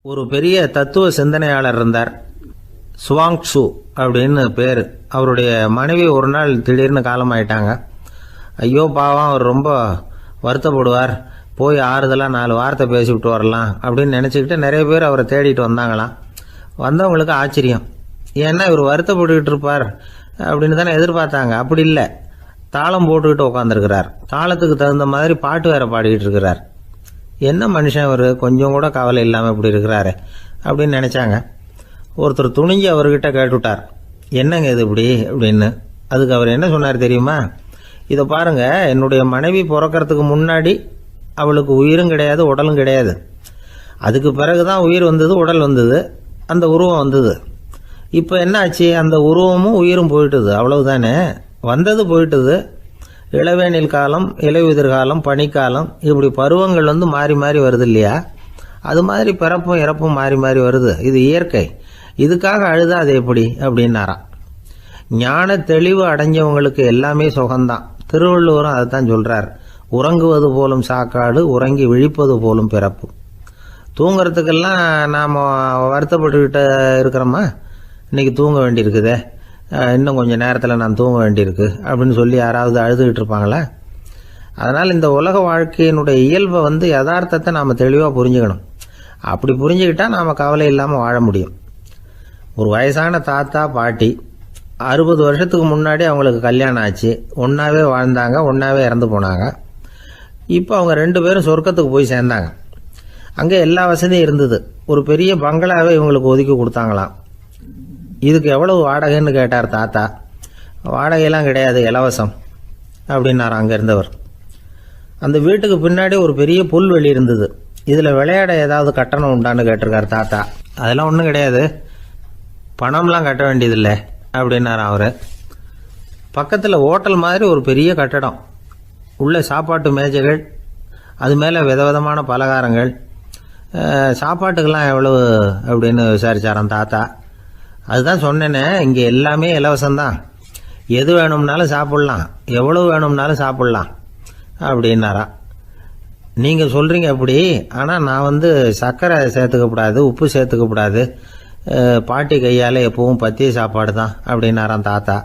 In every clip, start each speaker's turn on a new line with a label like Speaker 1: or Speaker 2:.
Speaker 1: ஒரு பெரிய தத்துவ சிந்தனையாளர் இருந்தார். சுவாங்சு அப்படின்னு பேர். அவருடைய மனைவி ஒரு நாள் திடீர்னு காலமாயிட்டாங்க. ஐயோ பாவம், அவர் ரொம்ப வருத்தப்படுவார், போய் ஆறுதலாக 4 வார்த்தை பேசிவிட்டு வரலாம் அப்படின்னு நினச்சிக்கிட்டு நிறைய பேர் அவரை தேடிட்டு வந்தாங்களாம். வந்தவங்களுக்கு ஆச்சரியம். ஏன்னா இவர் வருத்தப்பட்டுக்கிட்டு இருப்பார் அப்படின்னு தானே எதிர்பார்த்தாங்க. அப்படி இல்லை, தாளம் போட்டுக்கிட்டு உட்காந்துருக்கிறார். தாளத்துக்கு தகுந்த மாதிரி பாட்டு வேற பாடிக்கிட்டு இருக்கிறார். என்ன மனுஷன் அவர், கொஞ்சம் கூட கவலை இல்லாமல் இப்படி இருக்கிறாரு அப்படின்னு நினச்சாங்க. ஒருத்தர் துணிஞ்சு அவர்கிட்ட கேட்டுவிட்டார், என்னங்க இது இப்படி அப்படின்னு. அதுக்கு அவர் என்ன சொன்னார் தெரியுமா? இதை பாருங்க, என்னுடைய மனைவி பிறக்கிறதுக்கு முன்னாடி அவளுக்கு உயிரும் கிடையாது, உடலும் கிடையாது. அதுக்கு பிறகுதான் உயிர் வந்தது, உடல் வந்தது, அந்த உருவம் வந்தது. இப்போ என்ன ஆச்சு? அந்த உருவமும் உயிரும் போயிட்டுது, அவ்வளவுதானே. வந்தது போயிட்டுது. இளவேனில் காலம், இலையுதிர் காலம், பனிக்காலம், இப்படி பருவங்கள் மாறி மாறி வருது இல்லையா? அது மாதிரி பிறப்பும் இறப்பும் மாறி மாறி வருது. இது இயற்கை. இதுக்காக அழுதா அது எப்படி அப்படின்னாராம். ஞான தெளிவு அடைஞ்சவங்களுக்கு எல்லாமே சுகம்தான். திருவள்ளுவரும் அதை தான் சொல்றார். உறங்குவது போலும் சாக்காடு, உறங்கி விழிப்பது போலும் பிறப்பு. தூங்குறதுக்கெல்லாம் நாம் வருத்தப்பட்டுக்கிட்ட இருக்கிறோமா? இன்னைக்கு தூங்க வேண்டியிருக்குதே, இன்னும் கொஞ்சம் நேரத்தில் நான் தூங்க வேண்டியிருக்கு அப்படின்னு சொல்லி யாராவது அழுதுகிட்டு இருப்பாங்களா? அதனால் இந்த உலக வாழ்க்கையினுடைய இயல்பை யதார்த்தத்தை நாம் தெளிவாக புரிஞ்சுக்கணும். அப்படி புரிஞ்சுக்கிட்டால் நாம் கவலை இல்லாமல் வாழ முடியும். ஒரு வயசான தாத்தா பாட்டி 60 வருஷத்துக்கு முன்னாடி அவங்களுக்கு கல்யாணம் ஆச்சு. ஒன்றாவே வாழ்ந்தாங்க, ஒன்றாவே இறந்து போனாங்க. இப்போ அவங்க 2 பேரும் சொர்க்கத்துக்கு போய் சேர்ந்தாங்க. அங்கே எல்லா வசதியும் இருந்தது. ஒரு பெரிய பங்களாவே இவங்களுக்கு ஒதுக்கி கொடுத்தாங்களாம். இதுக்கு எவ்வளவு வாடகைன்னு கேட்டார் தாத்தா. வாடகையெல்லாம் கிடையாது, இலவசம் அப்படின்னார் அங்கே இருந்தவர். அந்த வீட்டுக்கு பின்னாடி ஒரு பெரிய புல்வெளி இருந்தது. இதில் விளையாட ஏதாவது கட்டணம் உண்டான்னு கேட்டிருக்கார் தாத்தா. அதெல்லாம் ஒன்றும் கிடையாது, பணம்லாம் கட்ட வேண்டியதில்லை அப்படின்னார் அவர். பக்கத்தில் ஹோட்டல் மாதிரி ஒரு பெரிய கட்டடம், உள்ள சாப்பாட்டு மேஜைகள், அது மேலே விதவிதமான பலகாரங்கள். சாப்பாட்டுக்கெல்லாம் எவ்வளவு அப்படின்னு விசாரிச்சாராம் தாத்தா. அதுதான் சொன்னேனே, இங்கே எல்லாமே இலவசம்தான். எது வேணும்னாலும் சாப்பிட்லாம், எவ்வளவு வேணும்னாலும் சாப்பிட்லாம் அப்படின்னாரா. நீங்கள் சொல்கிறீங்க அப்படி, ஆனால் நான் சர்க்கரை சேர்த்துக்கக்கூடாது, உப்பு சேர்த்துக்கக்கூடாது, பாட்டி கையால் எப்பவும் பத்திய சாப்பாடு தான் அப்படின்னாராம் தாத்தா.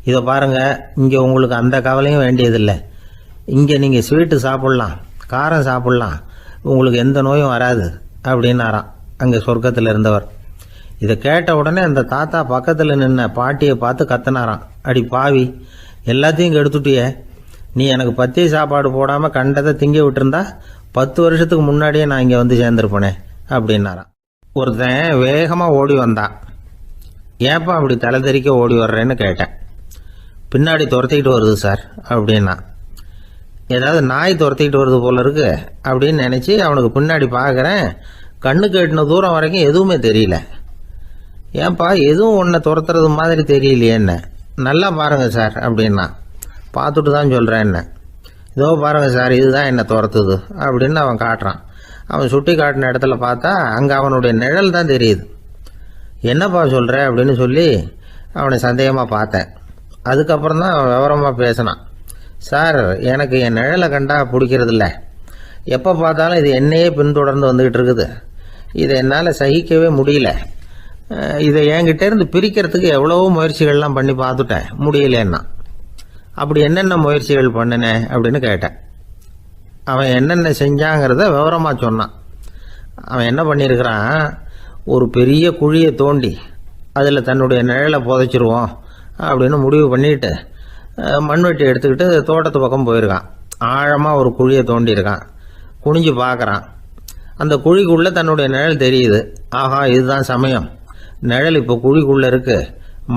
Speaker 1: இதை பாருங்கள், இங்கே உங்களுக்கு அந்த கவலையும் வேண்டியதில்லை. இங்கே நீங்கள் ஸ்வீட்டு சாப்பிட்லாம், காரம் சாப்பிட்லாம், உங்களுக்கு எந்த நோயும் வராது அப்படின்னாராம் அங்கே சொர்க்கத்தில் இருந்தவர். இதை கேட்ட உடனே அந்த தாத்தா பக்கத்தில் நின்ன பாட்டியை பார்த்து கத்தினாராம், அடி பாவி, எல்லாத்தையும் கெடுத்துட்டியே, நீ எனக்கு பத்திய சாப்பாடு போடாமல் கண்டதை திங்க விட்டுருந்தா 10 வருஷத்துக்கு முன்னாடியே நான் இங்கே சேர்ந்துருப்பேனே அப்படின்னாராம். ஒருத்தன் வேகமாக ஓடி வந்தான். ஏப்பா அப்படி தலை தெறிக்க ஓடி வர்றேன்னு கேட்டேன். பின்னாடி துரத்திக்கிட்டு வருது சார் அப்படின்னா. ஏதாவது நாய் துரத்திக்கிட்டு வருது போல இருக்கு அப்படின்னு நினச்சி அவனுக்கு பின்னாடி பார்க்குறேன். கண்ணுக்கு எட்டின தூரம் வரைக்கும் எதுவுமே தெரியல. ஏன்பா எதுவும் ஒன்றை துரத்துறது மாதிரி தெரியலையே என்ன? நல்லா பாருங்க சார் அப்படின்னா. பார்த்துட்டு தான் சொல்கிறேன் என்ன. இதோ பாருங்க சார், இதுதான் என்னை துரத்துது அப்படின்னு அவன் காட்டுறான். அவன் சுட்டி காட்டின இடத்துல பார்த்தா அங்கே அவனுடைய நிழல் தான் தெரியுது. என்னப்பா சொல்கிற அப்படின்னு சொல்லி அவனை சந்தேகமாக பார்த்தேன். அதுக்கப்புறம் தான் அவன் விவரமாக பேசினான். சார், எனக்கு என் நிழலை கண்டா பிடிக்கிறதில்ல. எப்போ பார்த்தாலும் இது என்னையே பின்தொடர்ந்து வந்துக்கிட்டு இருக்குது. இதை என்னால் சகிக்கவே முடியல. இதை என்கிட்ட இருந்து பிரிக்கிறதுக்கு எவ்வளவோ முயற்சிகள்லாம் பண்ணி பார்த்துட்டேன், முடியலன்னா. அப்படி என்னென்ன முயற்சிகள் பண்ணினேன் அப்படின்னு கேட்டேன். அவன் என்னென்ன செஞ்சாங்கிறத விவரமாக சொன்னான். அவன் என்ன பண்ணியிருக்கிறான், ஒரு பெரிய குழியை தோண்டி அதில் தன்னுடைய நிழலை புதைச்சிருவோம் அப்படின்னு முடிவு பண்ணிட்டு மண்வெட்டி எடுத்துக்கிட்டு தோட்டத்து பக்கம் போயிருக்கான். ஆழமாக ஒரு குழியை தோண்டியிருக்கான். குனிஞ்சு பார்க்குறான். அந்த குழிக்குள்ளே தன்னுடைய நிழல் தெரியுது. ஆஹா, இதுதான் சமயம், நிழல் இப்போ குழிக்குள்ளே இருக்கு,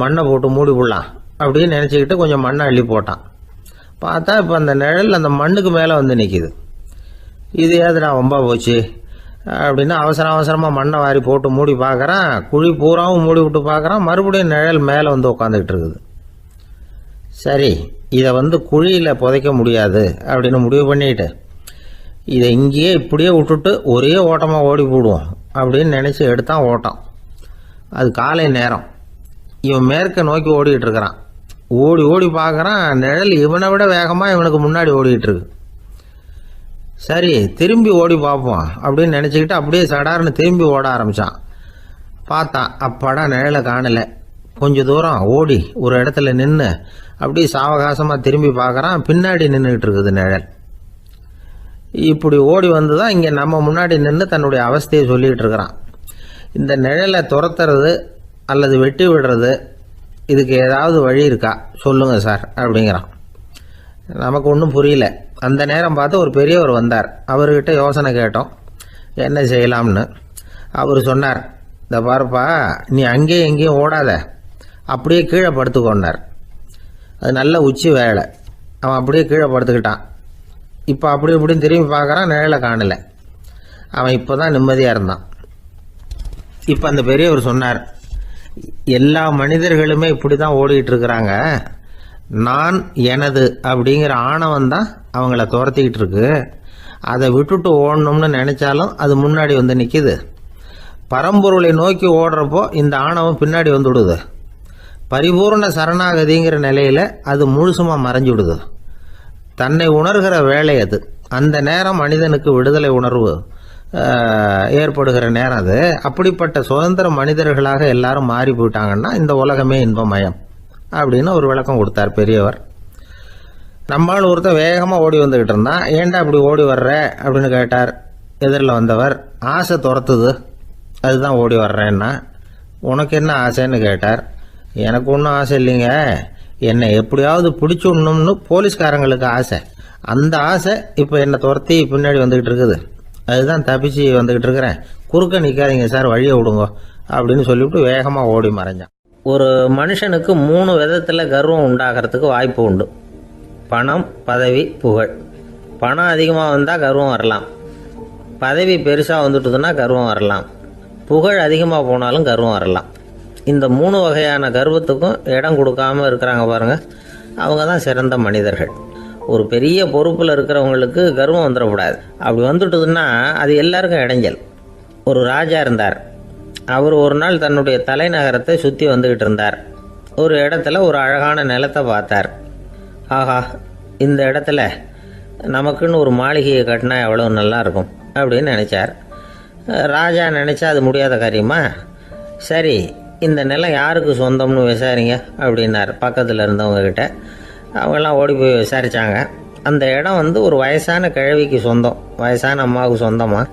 Speaker 1: மண்ணை போட்டு மூடி விடலாம் அப்படின்னு நினச்சிக்கிட்டு கொஞ்சம் மண்ணை அள்ளி போட்டான். பார்த்தா இப்போ அந்த நிழல் அந்த மண்ணுக்கு மேலே நிற்கிது. இது ஏதுடா வம்பா போச்சு அப்படின்னு அவசரமாக மண்ணை வாரி போட்டு மூடி பார்க்குறான். குழி பூராவும் மூடி விட்டு பார்க்குறான். மறுபடியும் நிழல் மேலே உட்காந்துக்கிட்டு இருக்குது. சரி, இதை குழியில் புதைக்க முடியாது அப்படின்னு முடிவு பண்ணிட்டு இதை இங்கேயே இப்படியே விட்டுட்டு ஒரே ஓட்டமாக ஓடி போடுவோம் அப்படின்னு நினச்சி எடுத்தான் ஓட்டம். அது காலை நேரம். இவன் மேற்க நோக்கி ஓடிக்கிட்டு இருக்கிறான். ஓடி ஓடி பார்க்குறான், நிழல் இவனை விட வேகமாக இவனுக்கு முன்னாடி ஓடிக்கிட்டு இருக்கு. சரி திரும்பி ஓடி பார்ப்போம் அப்படின்னு நினச்சிக்கிட்டு அப்படியே சடார்னு திரும்பி ஓட ஆரம்பித்தான். பார்த்தான், அப்பாடா நிழலை காணலை. கொஞ்சம் தூரம் ஓடி ஒரு இடத்துல நின்று அப்படியே சாவகாசமாக திரும்பி பார்க்குறான். பின்னாடி நின்றுக்கிட்டு இருக்குது நிழல். இப்படி ஓடி வந்து தான் இங்கே நம்ம முன்னாடி நின்று தன்னுடைய அவஸ்தையை சொல்லிகிட்டு இருக்கிறான். இந்த நிழலை துரத்துறது அல்லது வெட்டி விடுறது, இதுக்கு ஏதாவது வழி இருக்கா சொல்லுங்கள் சார் அப்படிங்கிறான். நமக்கு ஒன்றும் புரியல. அந்த நேரம் பார்த்து ஒரு பெரியவர் வந்தார். அவர்கிட்ட யோசனை கேட்டோம் என்ன செய்யலாம்னு. அவர் சொன்னார், இந்த பாருப்பா, நீ அங்கேயும் எங்கேயும் ஓடாத, அப்படியே கீழே படுத்துக்கொண்டார். அது நல்ல உச்சி வேலை. அவன் அப்படியே கீழே படுத்துக்கிட்டான். இப்போ அப்படி இப்படின்னு திரும்பி பார்க்குறான், நிழலை காணலை. அவன் இப்போ தான் நிம்மதியாக இருந்தான். இப்போ அந்த பெரியவர் சொன்னார், எல்லா மனிதர்களுமே இப்படி தான் ஓடிக்கிட்டு இருக்கிறாங்க. நான் எனது அப்படிங்கிற ஆணவம் தான் அவங்கள துரத்திக்கிட்டு இருக்கு. அதை விட்டுட்டு ஓடணும்னு நினச்சாலும் அது முன்னாடி வந்து நிற்கிது. பரம்பொருளை நோக்கி ஓடுறப்போ இந்த ஆணவம் பின்னாடி வந்து விடுது. பரிபூர்ண சரணாகதிங்கிற நிலையில் அது முழுசுமாக மறைஞ்சு விடுது. தன்னை உணர்கிற வேலை அது. அந்த நேரம் மனிதனுக்கு விடுதலை உணர்வு ஏற்படுகிற நேரம் அது. அப்படிப்பட்ட சுதந்திர மனிதர்களாக எல்லாரும் மாறி போயிட்டாங்கன்னா இந்த உலகமே இன்பமயம் அப்படின்னு ஒரு விளக்கம் கொடுத்தார் பெரியவர். நம்மால் ஒருத்தர் வேகமாக ஓடி வந்துக்கிட்டு இருந்தான். ஏன்டா அப்படி ஓடி வர்ற அப்படின்னு கேட்டார் எதிரில் வந்தவர். ஆசை துரத்துது, அதுதான் ஓடி வர்றேன்னா. உனக்கு என்ன ஆசைன்னு கேட்டார். எனக்கு ஒன்றும் ஆசை இல்லைங்க, என்னை எப்படியாவது பிடிச்சுடணும்னு போலீஸ்காரங்களுக்கு ஆசை. அந்த ஆசை இப்போ என்னை துரத்தி பின்னாடி வந்துக்கிட்டு இருக்குது. அதுதான் தப்பிச்சு வந்துக்கிட்டு இருக்கிறேன். குறுக்க நிற்காதீங்க சார், வழியை விடுங்க அப்படின்னு சொல்லிவிட்டு வேகமாக ஓடி மறைஞ்சான். ஒரு மனுஷனுக்கு 3 விதத்தில் கர்வம் உண்டாகிறதுக்கு வாய்ப்பு உண்டு. பணம், பதவி, புகழ். பணம் அதிகமாக வந்தால் கர்வம் வரலாம். பதவி பெருசாக வந்துட்டுதுன்னா கர்வம் வரலாம். புகழ் அதிகமாக போனாலும் கர்வம் வரலாம். இந்த 3 வகையான கர்வத்துக்கும் இடம் கொடுக்காமல் இருக்கிறாங்க பாருங்கள், அவங்க தான் சிறந்த மனிதர்கள். ஒரு பெரிய பொறுப்பில் இருக்கிறவங்களுக்கு கர்வம் வந்துடக்கூடாது. அப்படி வந்துட்டுதுன்னா அது எல்லாருக்கும் இடைஞ்சல். ஒரு ராஜா இருந்தார். அவர் ஒரு நாள் தன்னுடைய தலைநகரத்தை சுற்றி வந்துக்கிட்டு இருந்தார். ஒரு இடத்துல ஒரு அழகான நிலத்தை பார்த்தார். ஆஹா, இந்த இடத்துல நமக்குன்னு ஒரு மாளிகையை கட்டினா எவ்வளோ நல்லா இருக்கும் அப்படின்னு நினச்சார். ராஜா நினச்சா அது முடியாத காரியமா? சரி, இந்த நிலம் யாருக்கு சொந்தம்னு விசாரிங்க அப்படின்னார் பக்கத்தில் இருந்தவங்கக்கிட்ட. அவங்கெல்லாம் ஓடி போய் விசாரித்தாங்க. அந்த இடம் ஒரு வயசான கிழவிக்கு சொந்தம், வயசான அம்மாவுக்கு சொந்தமாக.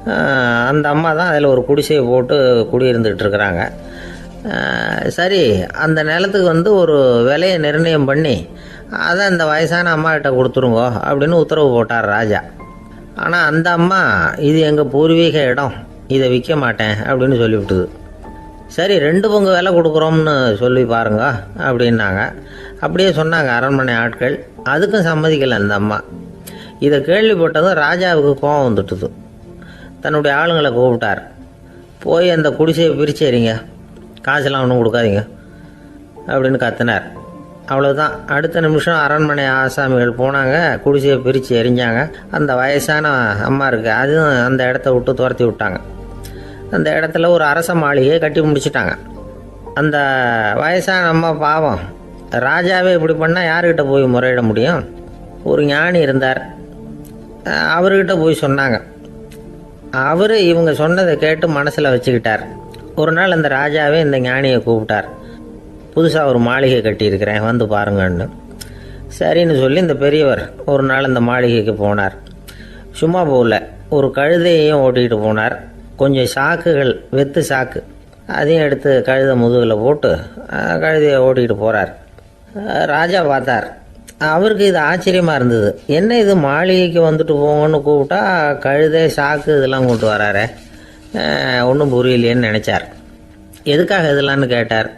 Speaker 1: அந்த அம்மா தான் அதில் ஒரு குடிசையை போட்டு குடியிருந்துகிட்டு இருக்கிறாங்க. சரி, அந்த நிலத்துக்கு ஒரு விலையை நிர்ணயம் பண்ணி அதை அந்த வயசான அம்மாக்கிட்ட கொடுத்துருங்க அப்படின்னு உத்தரவு போட்டார் ராஜா. ஆனால் அந்த அம்மா, இது எங்கள் பூர்வீக இடம், இதை விற்க மாட்டேன் அப்படின்னு சொல்லிவிட்டுது. சரி, 2 பங்கு விலை கொடுக்குறோம்னு சொல்லி பாருங்க அப்படின்னாங்க. அப்படியே சொன்னாங்க அரண்மனை ஆட்கள். அதுக்கும் சம்மதிக்கலை அந்த அம்மா. இதை கேள்விப்பட்டதும் ராஜாவுக்கு கோபம் வந்துட்டுது. தன்னுடைய ஆளுங்களை கூப்பிட்டார். போய் அந்த குடிசையை பிரித்து எறிங்க, காசெல்லாம் ஒன்றும் கொடுக்காதீங்க அப்படின்னு கத்தினார். அவ்வளோதான். அடுத்த நிமிஷம் அரண்மனை ஆசாமிகள் போனாங்க, குடிசையை பிரித்து எரிஞ்சாங்க. அந்த வயசான அம்மா இருக்குது, அதுவும் அந்த இடத்த விட்டு துரத்தி விட்டாங்க. அந்த இடத்துல ஒரு அரச மாளிகையை கட்டி முடிச்சிட்டாங்க. அந்த வயசான அம்மா பாவம், ராஜாவே இப்படி பண்ணால் யாருக்கிட்ட போய் முறையிட முடியும்? ஒரு ஞானி இருந்தார், அவர்கிட்ட போய் சொன்னாங்க. அவர் இவங்க சொன்னதை கேட்டு மனசில் வச்சுக்கிட்டார். ஒரு நாள் அந்த ராஜாவே இந்த ஞானியை கூப்பிட்டார். புதுசாக ஒரு மாளிகை கட்டியிருக்கிறேன், வந்து பாருங்கன்னு. சரின்னு சொல்லி இந்த பெரியவர் ஒரு நாள் இந்த மாளிகைக்கு போனார். சும்மா போகல, ஒரு கழுதையையும் ஓட்டிகிட்டு போனார். கொஞ்சம் சாக்குகள், வெத்து சாக்கு, அதையும் எடுத்து கழுதை முதுகில் போட்டு கழுதையை ஓட்டிகிட்டு போகிறார். ராஜா பார்த்தார். அவருக்கு இது ஆச்சரியமாக இருந்தது. என்ன இது, மாளிகைக்கு வந்துட்டு போங்கன்னு கூப்பிட்டா கழுதை சாக்கு இதெல்லாம் கொண்டு வராரே, ஒன்றும் புரியலையேன்னு நினச்சார். எதுக்காக இதெல்லாம்னு கேட்டார்.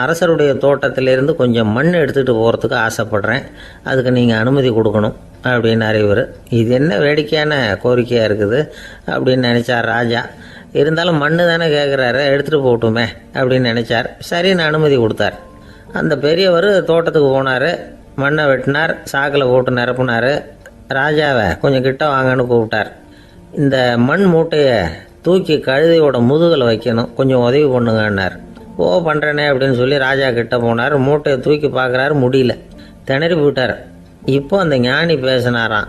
Speaker 1: அரசருடைய தோட்டத்திலேருந்து கொஞ்சம் மண் எடுத்துகிட்டு போகிறதுக்கு ஆசைப்பட்றேன், அதுக்கு நீங்கள் அனுமதி கொடுக்கணும் அப்படின்னாரு இவர். இது என்ன வேடிக்கையான கோரிக்கையாக இருக்குது அப்படின்னு நினச்சார் ராஜா. இருந்தாலும் மண்ணு தானே கேட்குறாரு, எடுத்துகிட்டு போகட்டுமே அப்படின்னு நினச்சார். சரின்னு அனுமதி கொடுத்தார். அந்த பெரியவர் தோட்டத்துக்கு போனார், மண்ணை வெட்டினார், சாக்கில் போட்டு நிரப்புனார். ராஜாவை கொஞ்சம் கிட்ட வாங்கன்னு கூப்பிட்டார். இந்த மண் மூட்டையை தூக்கி கழுதையோட முதுகில் வைக்கணும், கொஞ்சம் உதவி பண்ணுங்கன்னார். ஓ, பண்ணுறேனே அப்படின்னு சொல்லி ராஜா கிட்ட போனார். மூட்டையை தூக்கி பார்க்குறாரு, முடியல, திணறி போயிட்டார். இப்போ அந்த ஞானி பேசினாராம்.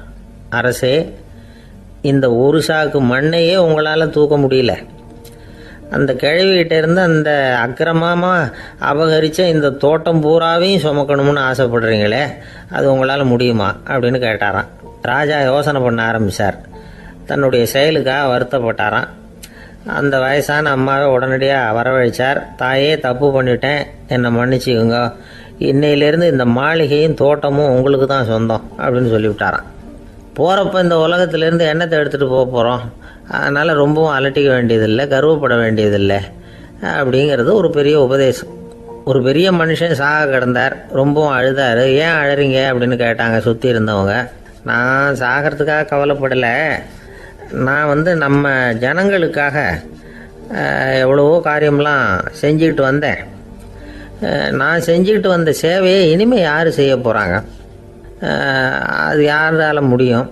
Speaker 1: அரசே, இந்த ஒரு சாக்கு மண்ணையே உங்களால் தூக்க முடியல. அந்த கிழவிகிட்ட இருந்து அந்த அக்கிரமமாக அபகரித்த இந்த தோட்டம் பூராவையும் சுமக்கணும்னு ஆசைப்படுறீங்களே, அது உங்களால் முடியுமா அப்படின்னு கேட்டாராம். ராஜா யோசனை பண்ண ஆரம்பித்தார். தன்னுடைய செயலுக்காக வருத்தப்பட்டாராம். அந்த வயசான அம்மாவை உடனடியாக வரவழைச்சார். தாயே, தப்பு பண்ணிட்டேன், என்னை மன்னிச்சுக்குங்க. இன்னையிலேருந்து இந்த மாளிகையும் தோட்டமும் உங்களுக்கு தான் சொந்தம் அப்படின்னு சொல்லிவிட்டாராம். போகிறப்ப இந்த உலகத்திலேருந்து எண்ணத்தை எடுத்துகிட்டு போக போகிறோம், அதனால் ரொம்பவும் அலட்டிக்க வேண்டியதில்லை, கர்வப்பட வேண்டியதில்லை அப்படிங்கிறது ஒரு பெரிய உபதேசம். ஒரு பெரிய மனுஷன் சாக கிடந்தார், ரொம்பவும் அழுதார். ஏன் அழறீங்க அப்படின்னு கேட்டாங்க சுற்றி இருந்தவங்க. நான் சாகிறதுக்காக கவலைப்படலை, நான் நம்ம ஜனங்களுக்காக எவ்வளவோ காரியம்லாம் செஞ்சுக்கிட்டு வந்தேன். நான் செஞ்சுக்கிட்டு வந்த சேவையை இனிமேல் யார் செய்ய போகிறாங்க, அது யாரால முடியும்,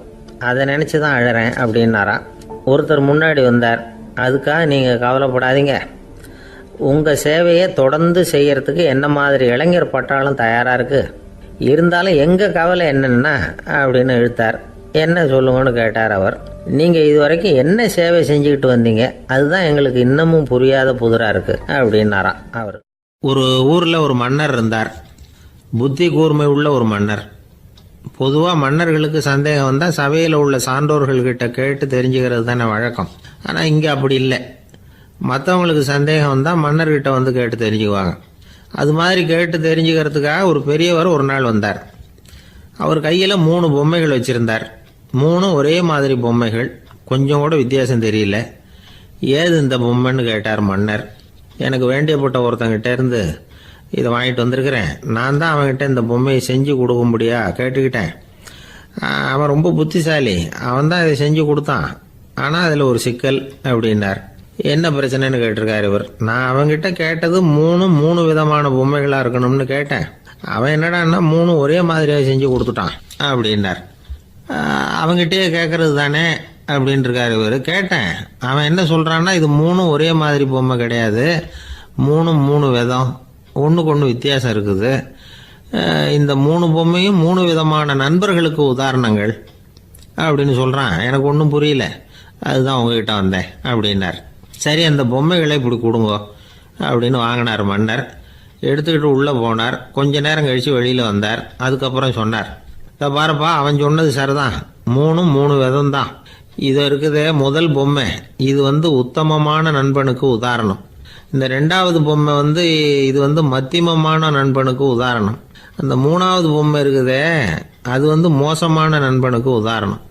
Speaker 1: அதை நினச்சி தான் அழறேன் அப்படின்னாராம். ஒருத்தர் முன்னாடி வந்தார். அதுக்காக நீங்கள் கவலைப்படாதீங்க, உங்கள் சேவையை தொடர்ந்து செய்கிறதுக்கு என்ன மாதிரி இளைஞர் பட்டாலும் தயாராக இருக்குது. இருந்தாலும் எங்கள் கவலை என்னென்னா அப்படின்னு இழுத்தார். என்ன சொல்லுங்கன்னு கேட்டார் அவர். நீங்கள் இது வரைக்கும் என்ன சேவை செஞ்சுக்கிட்டு வந்தீங்க, அதுதான் எங்களுக்கு இன்னமும் புரியாத புதிராக இருக்குது அப்படின்னாராம் அவர். ஒரு ஊரில் ஒரு மன்னர் இருந்தார். புத்தி கூர்மை உள்ள ஒரு மன்னர். பொதுவாக மன்னர்களுக்கு சந்தேகம் வந்தால் சபையில் உள்ள சான்றோர்கள்கிட்ட கேட்டு தெரிஞ்சுக்கிறது தானே வழக்கம். ஆனால் இங்கே அப்படி இல்லை. மற்றவங்களுக்கு சந்தேகம் வந்தால் மன்னர்கிட்ட வந்து கேட்டு தெரிஞ்சுக்குவாங்க. அது மாதிரி கேட்டு தெரிஞ்சுக்கிறதுக்காக ஒரு பெரியவர் ஒரு நாள் வந்தார். அவர் கையில் 3 பொம்மைகள் வச்சுருந்தார். 3 ஒரே மாதிரி பொம்மைகள், கொஞ்சம் கூட வித்தியாசம் தெரியல. ஏது இந்த பொம்மைன்னு கேட்டார் மன்னர். எனக்கு வேண்டியப்பட்ட ஒருத்தங்கிட்ட இருந்து இதை வாங்கிட்டு வந்திருக்கிறேன், நான் தான் அவன்கிட்ட இந்த பொம்மையை செஞ்சு கொடுக்கும்படியா கேட்டுக்கிட்டேன். அவன் ரொம்ப புத்திசாலி, அவன் தான் இதை செஞ்சு கொடுத்தான். ஆனால் அதில் ஒரு சிக்கல் அப்படின்னார். என்ன பிரச்சனைன்னு கேட்டிருக்காரு இவர். நான் அவன்கிட்ட கேட்டது 3 விதமான பொம்மைகளாக இருக்கணும்னு கேட்டேன். அவன் என்னடான்னா 3 ஒரே மாதிரியாக செஞ்சு கொடுத்துட்டான் அப்படின்னார். அவன்கிட்டயே கேட்கறது தானே அப்படின்னு இருக்காரு இவர். கேட்டேன், அவன் என்ன சொல்கிறான்னா இது 3 ஒரே மாதிரி பொம்மை கிடையாது, 3 விதம், ஒன்றுக்கு ஒன்று வித்தியாசம் இருக்குது. இந்த 3 பொம்மையும் 3 விதமான நண்பர்களுக்கு உதாரணங்கள் அப்படின்னு சொல்கிறான். எனக்கு ஒன்றும் புரியல, அதுதான் உங்ககிட்ட வந்தேன் அப்படின்னார். சரி, அந்த பொம்மைகளை இப்படி கொடுங்க அப்படின்னு வாங்கினார் மன்னர். எடுத்துக்கிட்டு உள்ளே போனார். கொஞ்ச நேரம் கழித்து வெளியில் வந்தார். அதுக்கப்புறம் சொன்னார், இதை பாருப்பா, அவன் சொன்னது சரிதான், 3 விதம் தான். இது இருக்குதே முதல் பொம்மை, இது உத்தமமான நண்பனுக்கு உதாரணம். இந்த 2வது பொம்மை இது மத்தியமமான நண்பனுக்கு உதாரணம். அந்த 3வது பொம்மை இருக்குதே அது மோசமான நண்பனுக்கு உதாரணம்.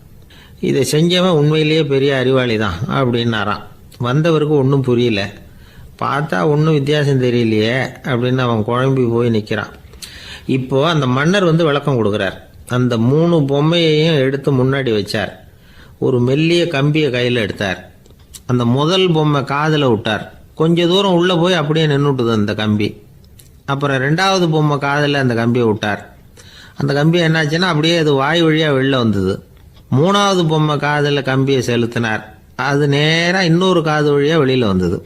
Speaker 1: இதை செஞ்சவன் உண்மையிலேயே பெரிய அறிவாளி தான் அப்படின்னாராம். வந்தவருக்கு ஒன்றும் புரியல. பார்த்தா ஒன்றும் வித்தியாசம் தெரியலையே அப்படின்னு அவன் குழம்பி போய் நிற்கிறான். இப்போது அந்த மன்னர் விளக்கம் கொடுக்குறார். அந்த 3 பொம்மையையும் எடுத்து முன்னாடி வச்சார். ஒரு மெல்லிய கம்பியை கையில் எடுத்தார். அந்த முதல் பொம்மை காதில் விட்டார். கொஞ்ச தூரம் உள்ளே போய் அப்படியே நின்றுட்டுது அந்த கம்பி. அப்புறம் 2வது பொம்மை காதில் அந்த கம்பியை விட்டார். அந்த கம்பி என்னாச்சுன்னா அப்படியே அது வாய் வழியாக வெளில வந்தது. 3வது பொம்மை காதில் கம்பியை செலுத்தினார். அது நேராக இன்னொரு காது வழியாக வெளியில் வந்தது.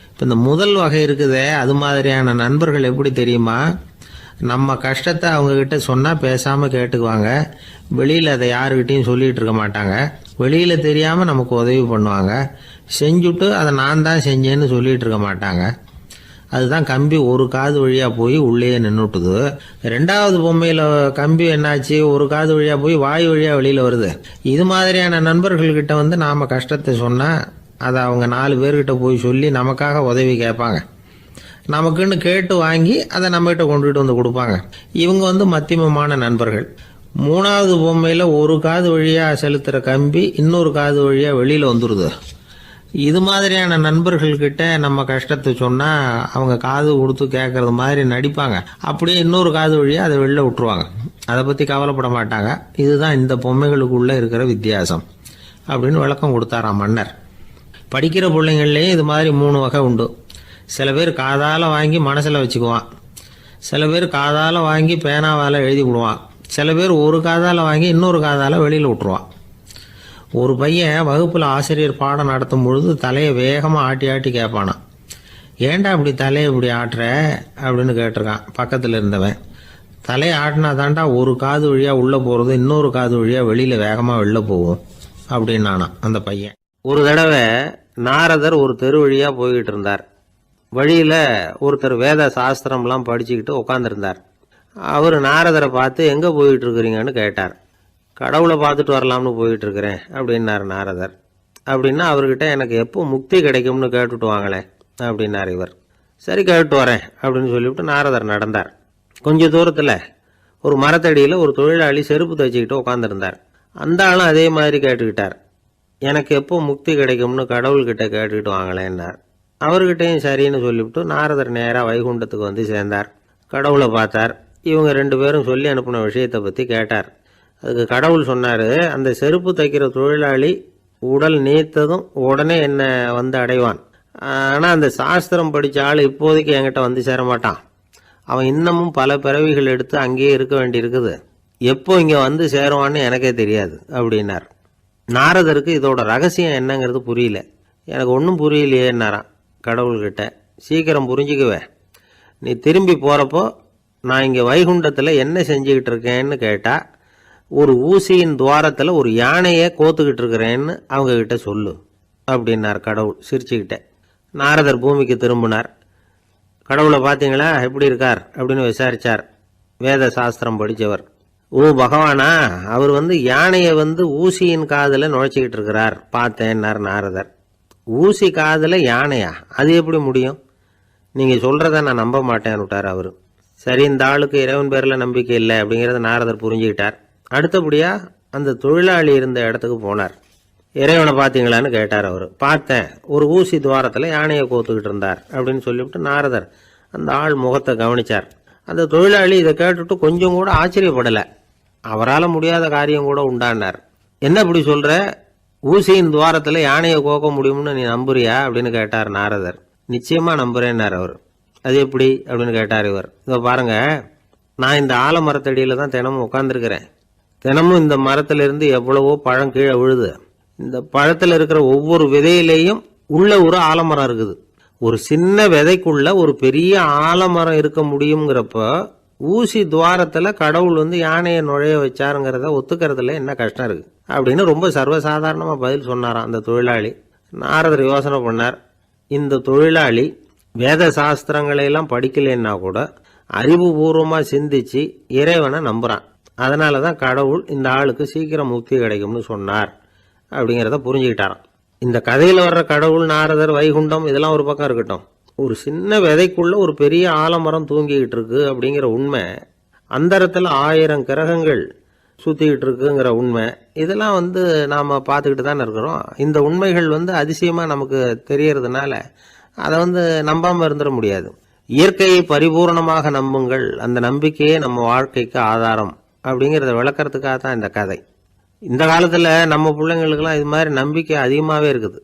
Speaker 1: இப்போ இந்த முதல் வகை இருக்குதே, அது மாதிரியான நண்பர்கள் எப்படி தெரியுமா? நம்ம கஷ்டத்தை அவங்கக்கிட்ட சொன்னால் பேசாமல் கேட்டுக்குவாங்க. வெளியில் அதை யாருக்கிட்டையும் சொல்லிகிட்டு இருக்க மாட்டாங்க. வெளியில் தெரியாமல் நமக்கு உதவி பண்ணுவாங்க. செஞ்சுட்டு அதை நான் தான் செஞ்சேன்னு சொல்லிகிட்டு இருக்க மாட்டாங்க. அதுதான் கம்பி ஒரு காது வழியாக போய் உள்ளேயே நின்றுட்டுது. 2வது பொம்மையில் கம்பி என்னாச்சு, ஒரு காது வழியாக போய் வாய் வழியாக வெளியில் வருது. இது மாதிரியான நண்பர்கள்கிட்ட நாம் கஷ்டத்தை சொன்னால் அதை அவங்க 4 பேர்கிட்ட போய் சொல்லி நமக்காக உதவி கேட்பாங்க. நமக்குன்னு கேட்டு வாங்கி அதை நம்மகிட்ட கொண்டுகிட்டு கொடுப்பாங்க. இவங்க மத்தியமமான நண்பர்கள். 3வது பொம்மையில் ஒரு காது வழியாக செலுத்துகிற கம்பி இன்னொரு காது வழியாக வெளியில் வந்துடுது. இது மாதிரியான நண்பர்கள்கிட்ட நம்ம கஷ்டத்தை சொன்னால் அவங்க காது கொடுத்து கேட்கறது மாதிரி நடிப்பாங்க. அப்படியே இன்னொரு காது வழியாக அதை வெளில விட்டுருவாங்க. அதை பற்றி கவலைப்பட மாட்டாங்க. இதுதான் இந்த பொம்மைகளுக்குள்ளே இருக்கிற வித்தியாசம் அப்படின்னு விளக்கம் கொடுத்தாராம் மன்னர். படிக்கிற பிள்ளைங்கள்லேயும் இது மாதிரி 3 வகை உண்டு. சில பேர் காதால் வாங்கி மனசில் வச்சுக்குவான். சில பேர் காதால் வாங்கி பேனாவால் எழுதி விடுவான். சில பேர் ஒரு காதால் வாங்கி இன்னொரு காதால் வெளியில் விட்டுருவான். ஒரு பையன் வகுப்பில் ஆசிரியர் பாடம் நடத்தும் பொழுது தலையை வேகமாக ஆட்டி ஆட்டி கேட்பானான். ஏன்டா இப்படி தலையை இப்படி ஆட்டுற அப்படின்னு கேட்டிருக்கான் பக்கத்தில் இருந்தவன். தலையை ஆட்டினா தாண்டா ஒரு காது வழியாக உள்ளே போகிறது இன்னொரு காது வழியாக வெளியில் வேகமாக வெளில போகும் அப்படின்னானா அந்த பையன். ஒரு தடவை நாரதர் ஒரு தெரு வழியா போய்கிட்டு இருந்தார். வழியில ஒருத்தர் வேத சாஸ்திரம்லாம் படிச்சுக்கிட்டு உட்காந்துருந்தார். அவர் நாரதரை பார்த்து எங்கே போயிட்டு இருக்கிறீங்கன்னு கேட்டார். கடவுளை பார்த்துட்டு வரலாம்னு போயிட்டு இருக்கிறேன் அப்படின்னார் நாரதர். அப்படின்னா அவர்கிட்ட எனக்கு எப்போ முக்தி கிடைக்கும்னு கேட்டுட்டு வாங்களேன் அப்படின்னார் இவர். சரி கேட்டு வரேன் அப்படின்னு சொல்லிவிட்டு நாரதர் நடந்தார். கொஞ்ச தூரத்தில் ஒரு மரத்தடியில் ஒரு தொழிலாளி செருப்பு தைச்சிக்கிட்டு உட்காந்துருந்தார். அந்த ஆளும் அதே மாதிரி கேட்டுக்கிட்டார். எனக்கு எப்போ முக்தி கிடைக்கும்னு கடவுள்கிட்ட கேட்டுக்கிட்டு வாங்களேன்னார். அவர்கிட்டையும் சரின்னு சொல்லிவிட்டு நாரதர் நேராக வைகுண்டத்துக்கு வந்து சேர்ந்தார். கடவுளை பார்த்தார். இவங்க 2 பேரும் சொல்லி அனுப்பின விஷயத்தை பற்றி கேட்டார். அதுக்கு கடவுள் சொன்னார், அந்த செருப்பு தைக்கிற தொழிலாளி உடல் நீத்ததும் உடனே என்னை வந்து அடைவான். ஆனால் அந்த சாஸ்திரம் படித்த ஆள் இப்போதைக்கு என்கிட்ட வந்து சேர மாட்டான். அவன் இன்னமும் பல பிறவிகள் எடுத்து அங்கேயே இருக்க வேண்டியிருக்குது. எப்போ இங்கே வந்து சேருவான்னு எனக்கே தெரியாது அப்படின்னார். நாரதருக்கு இதோட ரகசியம் என்னங்கிறது புரியல. எனக்கு ஒன்றும் புரியலையேன்னாரான் கடவுள்கிட்ட. சீக்கிரம் புரிஞ்சுக்குவேன், நீ திரும்பி போகிறப்போ நான் இங்கே வைகுண்டத்தில் என்ன செஞ்சுக்கிட்டு இருக்கேன்னு கேட்டால் ஒரு ஊசியின் துவாரத்தில் ஒரு யானையை கோத்துக்கிட்டு இருக்கிறேன்னு அவங்கக்கிட்ட சொல்லு அப்படின்னார் கடவுள் சிரிச்சுக்கிட்டே. நாரதர் பூமிக்கு திரும்பினார். கடவுளை பார்த்தீங்களா, எப்படி இருக்கார் அப்படின்னு விசாரித்தார். வேத சாஸ்திரம் படித்தவர். ஓ பகவானா, அவர் யானையை ஊசியின் காதில் நுழைச்சிக்கிட்டு இருக்கிறார் பார்த்தேன்னார் நாரதர். ஊசி காதில் யானையா, அது எப்படி முடியும்? நீங்கள் சொல்கிறத நான் நம்ப மாட்டேன்னு விட்டார் அவர். சரி, இந்த ஆளுக்கு இறைவன் பேரில் நம்பிக்கை இல்லை அப்படிங்கிறத நாரதர் புரிஞ்சுக்கிட்டார். அடுத்தபடியாக அந்த தொழிலாளி இருந்த இடத்துக்கு போனார். இறைவனை பார்த்தீங்களான்னு கேட்டார் அவர். பார்த்தேன், ஒரு ஊசி துவாரத்தில் யானையை கோத்துக்கிட்டு இருந்தார் அப்படின்னு சொல்லிவிட்டு நாரதர் அந்த ஆள் முகத்தை கவனித்தார். அந்த தொழிலாளி இதை கேட்டுட்டு கொஞ்சம் கூட ஆச்சரியப்படலை. அவரால் முடியாத காரியம் கூட உண்டானார். என்ன இப்படி சொல்கிற, ஊசியின் துவாரத்தில் யானையை கோக்க முடியும்னு நீ நம்புறியா அப்படின்னு கேட்டார் நாரதர். நிச்சயமாக நம்புறேன்னார் அவர். அது எப்படி அப்படின்னு கேட்டார் இவர். இதை பாருங்க, நான் இந்த ஆலமரத்தடியில் தான் தினமும் உட்காந்துருக்கிறேன். தினமும் இந்த மரத்திலிருந்து எவ்வளவோ பழம் கீழே விழுது. இந்த பழத்தில் இருக்கிற ஒவ்வொரு விதையிலேயும் உள்ள ஒரு ஆலமரம் இருக்குது. ஒரு சின்ன விதைக்குள்ள ஒரு பெரிய ஆலமரம் இருக்க முடியுங்கிறப்ப ஊசி துவாரத்தில் கடவுள் யானையை நுழைய வச்சாருங்கிறத ஒத்துக்கிறதுல என்ன கஷ்டம் இருக்கு அப்படின்னு ரொம்ப சர்வசாதாரணமாக பதில் சொன்னாராம் அந்த தொழிலாளி. நாரதர் யோசனை பண்ணார். இந்த தொழிலாளி வேத சாஸ்திரங்களையெல்லாம் படிக்கலைன்னா கூட அறிவுபூர்வமாக சிந்திச்சு இறைவனை நம்புகிறான். அதனால தான் கடவுள் இந்த ஆளுக்கு சீக்கிரம் முக்தி கிடைக்கும்னு சொன்னார் அப்படிங்கிறத புரிஞ்சுக்கிட்டாராம். இந்த கதையில் வர்ற கடவுள், நாரதர், வைகுண்டம் இதெல்லாம் ஒரு பக்கம் இருக்கட்டும், ஒரு சின்ன விதைக்குள்ள ஒரு பெரிய ஆலமரம் தூங்கிக்கிட்டு இருக்கு அப்படிங்கிற உண்மை, அந்தரத்தில் 1000 கிரகங்கள் சுற்றிக்கிட்டு இருக்குங்கிற உண்மை, இதெல்லாம் நாம் பார்த்துக்கிட்டு தானே இருக்கிறோம். இந்த உண்மைகள் அதிசயமாக நமக்கு தெரியறதுனால அதை நம்பாமல் இருந்துட முடியாது. இயற்கையை பரிபூர்ணமாக நம்புங்கள், அந்த நம்பிக்கையே நம்ம வாழ்க்கைக்கு ஆதாரம் அப்படிங்கிறத விளக்கறதுக்காக தான் இந்த கதை. இந்த காலத்தில் நம்ம பிள்ளைங்களுக்கெல்லாம் இது மாதிரி நம்பிக்கை அதிகமாகவே இருக்குது.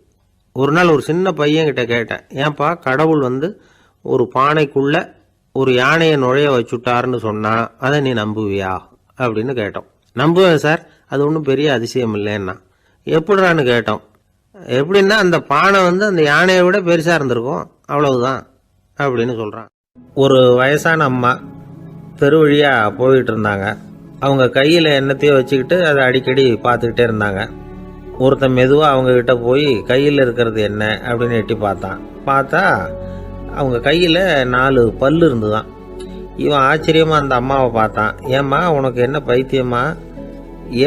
Speaker 1: ஒரு நாள் ஒரு சின்ன பையன்கிட்ட கேட்டேன், ஏன்பா கடவுள் ஒரு பானைக்குள்ள ஒரு யானையை நுழைய வச்சுட்டாருன்னு சொன்னா அதை நீ நம்புவியா அப்படின்னு கேட்டோம். நம்புவேன் சார், அது ஒன்றும் பெரிய அதிசயம் இல்லைன்னா. எப்படிறான்னு கேட்டோம். எப்படின்னா அந்த பானை அந்த யானையை விட பெருசாக இருந்திருக்கும், அவ்வளவுதான் அப்படின்னு சொல்கிறான். ஒரு வயசான அம்மா தெரு வழியாக போயிட்டு இருந்தாங்க. அவங்க கையில் எண்ணத்தையோ வச்சுக்கிட்டு அதை அடிக்கடி பார்த்துக்கிட்டே இருந்தாங்க. ஒருத்தன் மெதுவாக அவங்கக்கிட்ட போய் கையில் இருக்கிறது என்ன அப்படின்னு எட்டி பார்த்தா அவங்க கையில் 4 பல்லு இருந்துதான். இவன் ஆச்சரியமாக அந்த அம்மாவை பார்த்தான். ஏம்மா உனக்கு என்ன பைத்தியமா,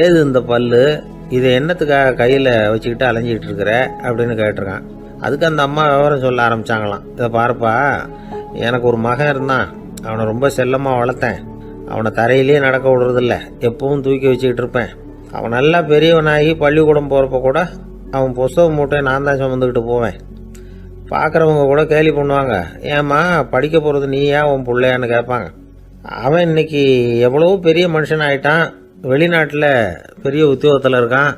Speaker 1: ஏது இந்த பல்லு, இதை என்னத்துக்காக கையில் வச்சுக்கிட்டு அலைஞ்சிக்கிட்டு இருக்கிற அப்படின்னு கேட்டிருக்கான். அதுக்கு அந்த அம்மா விவரம் சொல்ல ஆரம்பித்தாங்களாம். இதை பாருப்பா, எனக்கு ஒரு மகன் இருந்தான், அவனை ரொம்ப செல்லமாக வளர்த்தேன். அவனை தரையிலேயே நடக்க விடுறதில்ல, எப்பவும் தூக்கி வச்சுக்கிட்டு இருப்பேன். அவன் நல்லா பெரியவனாகி பள்ளிக்கூடம் போகிறப்ப கூட அவன் புஸ்தக மூட்டையை நான் தான் சுமந்துக்கிட்டு போவேன். பார்க்குறவங்க கூட கேலி பண்ணுவாங்க, ஏம்மா படிக்க போகிறது நீயா உன் பிள்ளையான்னு கேட்பாங்க. அவன் இன்னைக்கு எவ்வளவோ பெரிய மனுஷன் ஆகிட்டான், வெளிநாட்டில் பெரிய உத்தியோகத்தில் இருக்கான்.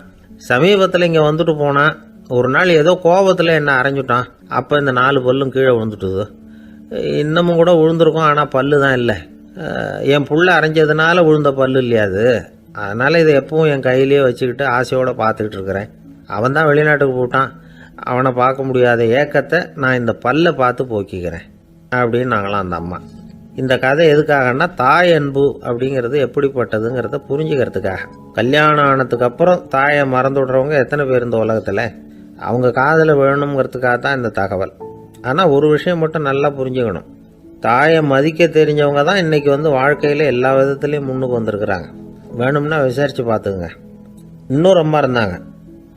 Speaker 1: சமீபத்தில் இங்கே வந்துட்டு போனான். ஒரு நாள் ஏதோ கோபத்தில் என்ன அரைஞ்சுட்டான். அப்போ இந்த 4 பல்லும் கீழே விழுந்துட்டுது. இன்னமும் கூட விழுந்திருக்கும், ஆனால் பல்லு தான் இல்லை. என் புள்ள அரைஞ்சதுனால விழுந்த பல்லு இல்லையா அது, அதனால் இதை எப்பவும் என் கையிலேயே வச்சுக்கிட்டு ஆசையோடு பார்த்துக்கிட்டு இருக்கிறேன். அவன் தான் வெளிநாட்டுக்கு போட்டான், அவனை பார்க்க முடியாத ஏக்கத்தை நான் இந்த பல்லை பார்த்து போக்கிக்கிறேன் அப்படின்னு நாங்களாம் அந்த அம்மா. இந்த கதை எதுக்காகன்னா தாய் அன்பு அப்படிங்கிறது எப்படிப்பட்டதுங்கிறத புரிஞ்சுக்கிறதுக்காக. கல்யாணம் ஆனதுக்கு அப்புறம் தாயை மறந்து விடுறவங்க எத்தனை பேர் இந்த உலகத்தில்? அவங்க காதில் வேணுங்கிறதுக்காக தான் இந்த தகவல். ஆனால் ஒரு விஷயம் மட்டும் நல்லா புரிஞ்சுக்கணும், தாயை மதிக்க தெரிஞ்சவங்க தான் இன்றைக்கி வாழ்க்கையில் எல்லா விதத்துலேயும் முன்னுக்கு வந்திருக்கிறாங்க. வேணும்னா விசாரித்து பார்த்துக்குங்க. இன்னொரு அம்மா இருந்தாங்க,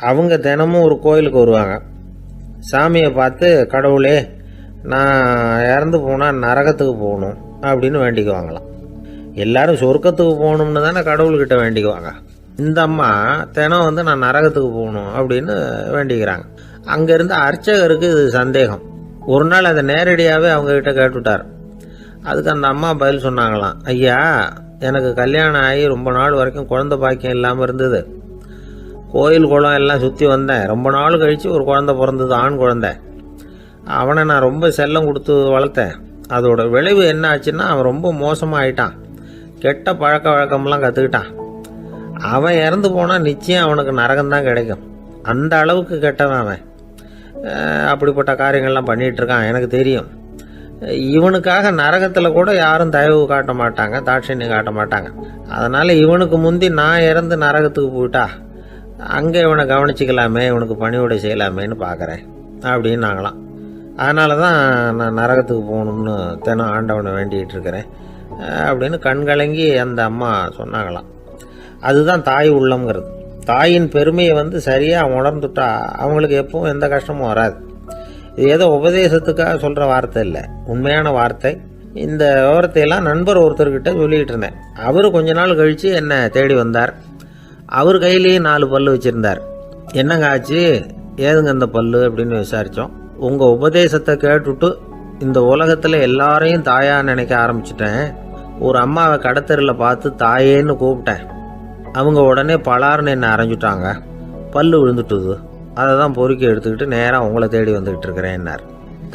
Speaker 1: அவங்க தினமும் ஒரு கோயிலுக்கு வருவாங்க. சாமியை பார்த்து, கடவுளே நான் இறந்து போனால் நரகத்துக்கு போகணும் அப்படின்னு வேண்டிக்குவாங்களாம். எல்லாரும் சொர்க்கத்துக்கு போகணும்னு தானே கடவுள்கிட்ட வேண்டிக்குவாங்க. இந்த அம்மா தினம் நான் நரகத்துக்கு போகணும் அப்படின்னு வேண்டிக்கிறாங்க. அங்கேருந்து அர்ச்சகருக்கு இது சந்தேகம். ஒரு நாள் அதை நேரடியாகவே அவங்கக்கிட்ட கேட்டுவிட்டார். அதுக்கு அந்த அம்மா பதில் சொன்னாங்களாம், ஐயா, எனக்கு கல்யாணம் ஆகி ரொம்ப நாள் வரைக்கும் குழந்தை பாக்கியம் இல்லாமல் இருந்தது. கோயில் குளம் எல்லாம் சுற்றி வந்தேன். ரொம்ப நாள் கழித்து ஒரு குழந்தை பிறந்தது, ஆண் குழந்தை. அவனை நான் ரொம்ப செல்லம் கொடுத்து வளர்த்தேன். அதோட விளைவு என்ன ஆச்சுன்னா, அவன் ரொம்ப மோசமாக ஆயிட்டான். கெட்ட பழக்க வழக்கம்லாம் கற்றுக்கிட்டான். அவன் இறந்து போனால் நிச்சயம் அவனுக்கு நரகம்தான் கிடைக்கும். அந்த அளவுக்கு கெட்டவன் அவன். அப்படிப்பட்ட காரியங்கள்லாம் பண்ணிகிட்ருக்கான், எனக்கு தெரியும். இவனுக்காக நரகத்தில் கூட யாரும் தயவு காட்ட மாட்டாங்க, தாட்சண்யம் காட்ட மாட்டாங்க. அதனால் இவனுக்கு முந்தி நான் இறந்து நரகத்துக்கு போயிட்டா அங்கே இவனை கவனிச்சிக்கலாமே, இவனுக்கு பணிவிடை செய்யலாமேன்னு பார்க்குறேன் அப்படின்னு நாங்களாம். அதனால தான் நான் நரகத்துக்கு போகணும்னு தினம் ஆண்டவனை வேண்டிகிட்டு இருக்கிறேன் அப்படின்னு கண்கலங்கி அந்த அம்மா சொன்னாங்களாம். அதுதான் தாய் உள்ளம்ங்கிறது. தாயின் பெருமையை சரியாக உணர்ந்துட்டா அவங்களுக்கு எப்பவும் எந்த கஷ்டமும் வராது. இது ஏதோ உபதேசத்துக்காக சொல்கிற வார்த்தை இல்லை, உண்மையான வார்த்தை. இந்த விவரத்தையெல்லாம் நண்பர் ஒருத்தர்கிட்ட சொல்லிகிட்டு இருந்தேன். அவர் கொஞ்ச நாள் கழித்து என்னை தேடி வந்தார். அவர் கையிலேயே 4 பல்லு வச்சுருந்தார். என்னங்க ஆச்சு, ஏதுங்க இந்த பல்லு அப்படின்னு விசாரித்தோம். உங்கள் உபதேசத்தை கேட்டுட்டு இந்த உலகத்தில் எல்லாரையும் தாயாக நினைக்க ஆரம்பிச்சிட்டேன். ஒரு அம்மாவை கடத்தரில் பார்த்து தாயேன்னு கூப்பிட்டேன். அவங்க உடனே பலார்னு என்னை அரைஞ்சிட்டாங்க. பல்லு விழுந்துட்டுது. அதை தான் பொறுக்கி எடுத்துக்கிட்டு நேராக உங்களை தேடி வந்துக்கிட்டு இருக்கிறேன்னார்.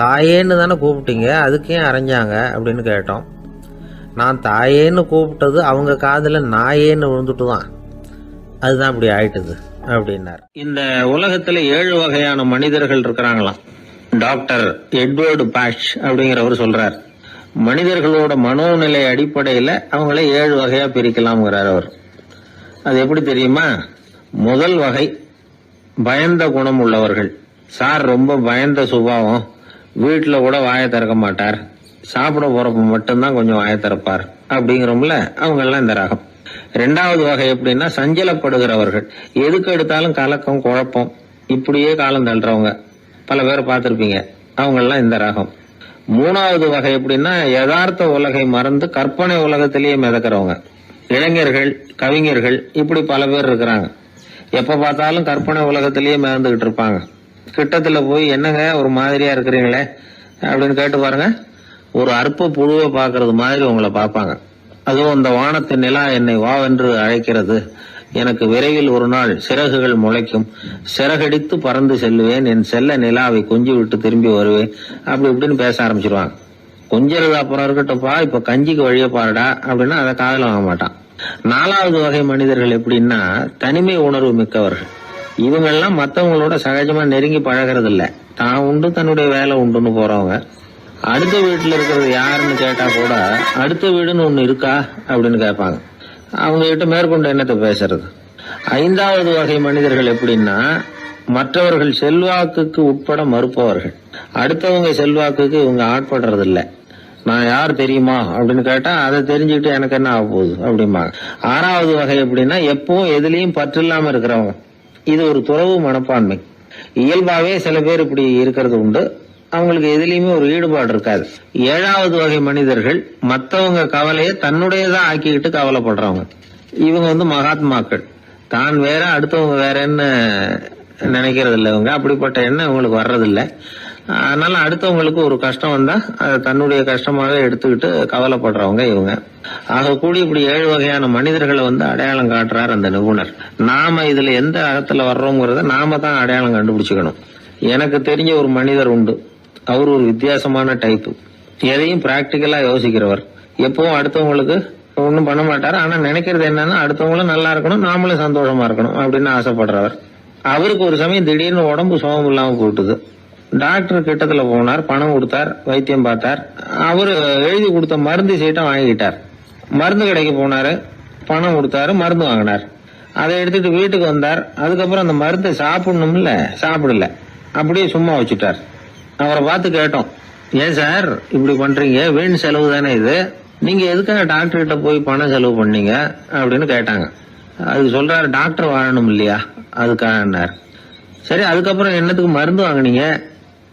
Speaker 1: தாயேன்னு தானே கூப்பிட்டீங்க, அதுக்கே அரைஞ்சாங்க அப்படின்னு கேட்டோம். நான் தாயேன்னு கூப்பிட்டது அவங்க காதில் நாயேன்னு விழுந்துட்டு தான், அதுதான் இப்படி ஆயிட்டுது அப்படின்னார். இந்த உலகத்தில் 7 வகையான மனிதர்கள் இருக்கிறாங்களாம். டாக்டர் எட்வர்டு பாஷ் அப்படிங்கிறவர் சொல்றார். மனிதர்களோட மனோநிலை அடிப்படையில் அவங்கள 7 வகையா பிரிக்கலாம்ங்கிறார் அவர். அது எப்படி தெரியுமா? முதல் வகை பயந்த குணம் உள்ளவர்கள். சார் ரொம்ப பயந்த சுபாவம், வீட்டில் கூட வாயை திறக்க மாட்டார், சாப்பிட போறப்ப மட்டும்தான் கொஞ்சம் வாயை திறப்பார் அப்படிங்கிறோம்ல, அவங்கெல்லாம் இந்த ரகம். 2வது வகை எப்படின்னா சஞ்சலப்படுகிறவர்கள். எதுக்கு எடுத்தாலும் கலக்கம் குழப்பம், இப்படியே காலம் தள்ளுறவங்க பல பேர் பார்த்துருப்பீங்க, அவங்கெல்லாம் இந்த ரகம். 3வது வகை எப்படின்னா யதார்த்த உலகை மறந்து கற்பனை உலகத்திலேயே மிதக்கிறவங்க. இளைஞர்கள், கவிஞர்கள், இப்படி பல பேர் இருக்கிறாங்க. எப்ப பார்த்தாலும் கற்பனை உலகத்திலேயே மிதந்துகிட்டு இருப்பாங்க. கிட்டத்துல போய் என்னங்க ஒரு மாதிரியா இருக்கிறீங்களே அப்படின்னு கேட்டு பாருங்க, ஒரு அற்ப புழுவை பார்க்கறது மாதிரி உங்களை பார்ப்பாங்க. அதுவும் அந்த வானத்து நிலா என்னை வாவென்று அழைக்கிறது, எனக்கு விரைவில் ஒரு நாள் சிறகுகள் முளைக்கும், சிறகடித்து பறந்து செல்லுவேன், என் செல்ல நிலாவை கொஞ்சி விட்டு திரும்பி வருவேன், அப்படி இப்படின்னு பேச ஆரம்பிச்சிருவாங்க. கொஞ்சிறது அப்புறம் இருக்கட்டும்ப்பா, இப்ப கஞ்சிக்கு வழிய பாருடா அப்படின்னா அதை காதல வாங்க மாட்டான். 4வது வகை மனிதர்கள் எப்படின்னா தனிமை உணர்வு மிக்கவர்கள். இவங்கெல்லாம் மற்றவங்களோட சகஜமா நெருங்கி பழகிறது இல்லை, தான் உண்டு தன்னுடைய வேலை உண்டுன்னு போறவங்க. அடுத்த வீட்டுல இருக்கிறது யாருன்னு கேட்டா கூட அடுத்த வீடுன்னு ஒண்ணு இருக்கா அப்படின்னு கேட்பாங்க. அவங்க கிட்ட மேற்கொண்டு என்னத்தை பேசுறது. 5வது வகை மனிதர்கள் எப்படின்னா மற்றவர்கள் செல்வாக்குக்கு உட்பட மறுப்பவர்கள். அடுத்தவங்க செல்வாக்குக்கு இவங்க ஆட்படுறது இல்லை. நான் யார் தெரியுமா அப்படின்னு கேட்டா அதை தெரிஞ்சுக்கிட்டு எனக்கு என்ன ஆக போகுது அப்படிம்பாங்க. 6வது வகை எப்படின்னா எப்பவும் எதுலயும் பற்று இல்லாம இருக்கிறவங்க. இது ஒரு துறவு மனப்பான்மை. இயல்பாவே சில பேர் இப்படி இருக்கிறது உண்டு, அவங்களுக்கு எதுலயுமே ஒரு ஈடுபாடு இருக்காது. 7வது வகை மனிதர்கள் மற்றவங்க கவலையை தன்னுடையதான் ஆக்கிக்கிட்டு கவலைப்படுறவங்க. இவங்க மகாத்மாக்கள். தான் வேற அடுத்தவங்க வேறன்னு நினைக்கிறது இல்லை இவங்க. அப்படிப்பட்ட எண்ணம் இவங்களுக்கு வர்றதில்லை. அதனால அடுத்தவங்களுக்கு ஒரு கஷ்டம் வந்தா அதை தன்னுடைய கஷ்டமாக எடுத்துக்கிட்டு கவலைப்படுறவங்க இவங்க. ஆக கூடி இப்படி 7 வகையான மனிதர்களை அடையாளம் காட்டுறார் அந்த நிபுணர். நாம இதுல எந்த அகத்துல வர்றோங்கிறத நாம தான் அடையாளம் கண்டுபிடிச்சுக்கணும். எனக்கு தெரிஞ்ச ஒரு மனிதர் உண்டு. அவர் ஒரு வித்தியாசமான டைப்பு. எதையும் பிராக்டிக்கலா யோசிக்கிறவர். எப்பவும் அடுத்தவங்களுக்கு ஒன்றும் பண்ண மாட்டார். ஆனா நினைக்கிறது என்னன்னா அடுத்தவங்களும் நல்லா இருக்கணும், நாமளும் சந்தோஷமா இருக்கணும் அப்படின்னு ஆசைப்படுறவர். அவருக்கு ஒரு சமயம் திடீர்னு உடம்பு சுகம் இல்லாம போட்டுது. டாக்டர் கிட்டத்துல போனார், பணம் கொடுத்தார், வைத்தியம் பார்த்தார். அவரு எழுதி கொடுத்த மருந்து சீட்டை வாங்கிட்டார். மருந்து கடைக்கு போனாரு, பணம் கொடுத்தாரு, மருந்து வாங்கினார். அதை எடுத்துட்டு வீட்டுக்கு வந்தார். அதுக்கப்புறம் அந்த மருந்தை சாப்பிடணும்ல, சாப்பிடல, அப்படியே சும்மா வச்சுட்டார். அவரை பார்த்து கேட்டோம், ஏன் சார் இப்படி பண்றீங்க, வீண் செலவு தானே இது, நீங்க எதுக்காக டாக்டர் கிட்ட போய் பணம் செலவு பண்ணீங்க அப்படின்னு கேட்டாங்க. அதுக்கு சொல்றாரு, டாக்டர் வாழணும் இல்லையா அதுக்காக. சரி, அதுக்கப்புறம் என்னத்துக்கு மருந்து வாங்கினீங்க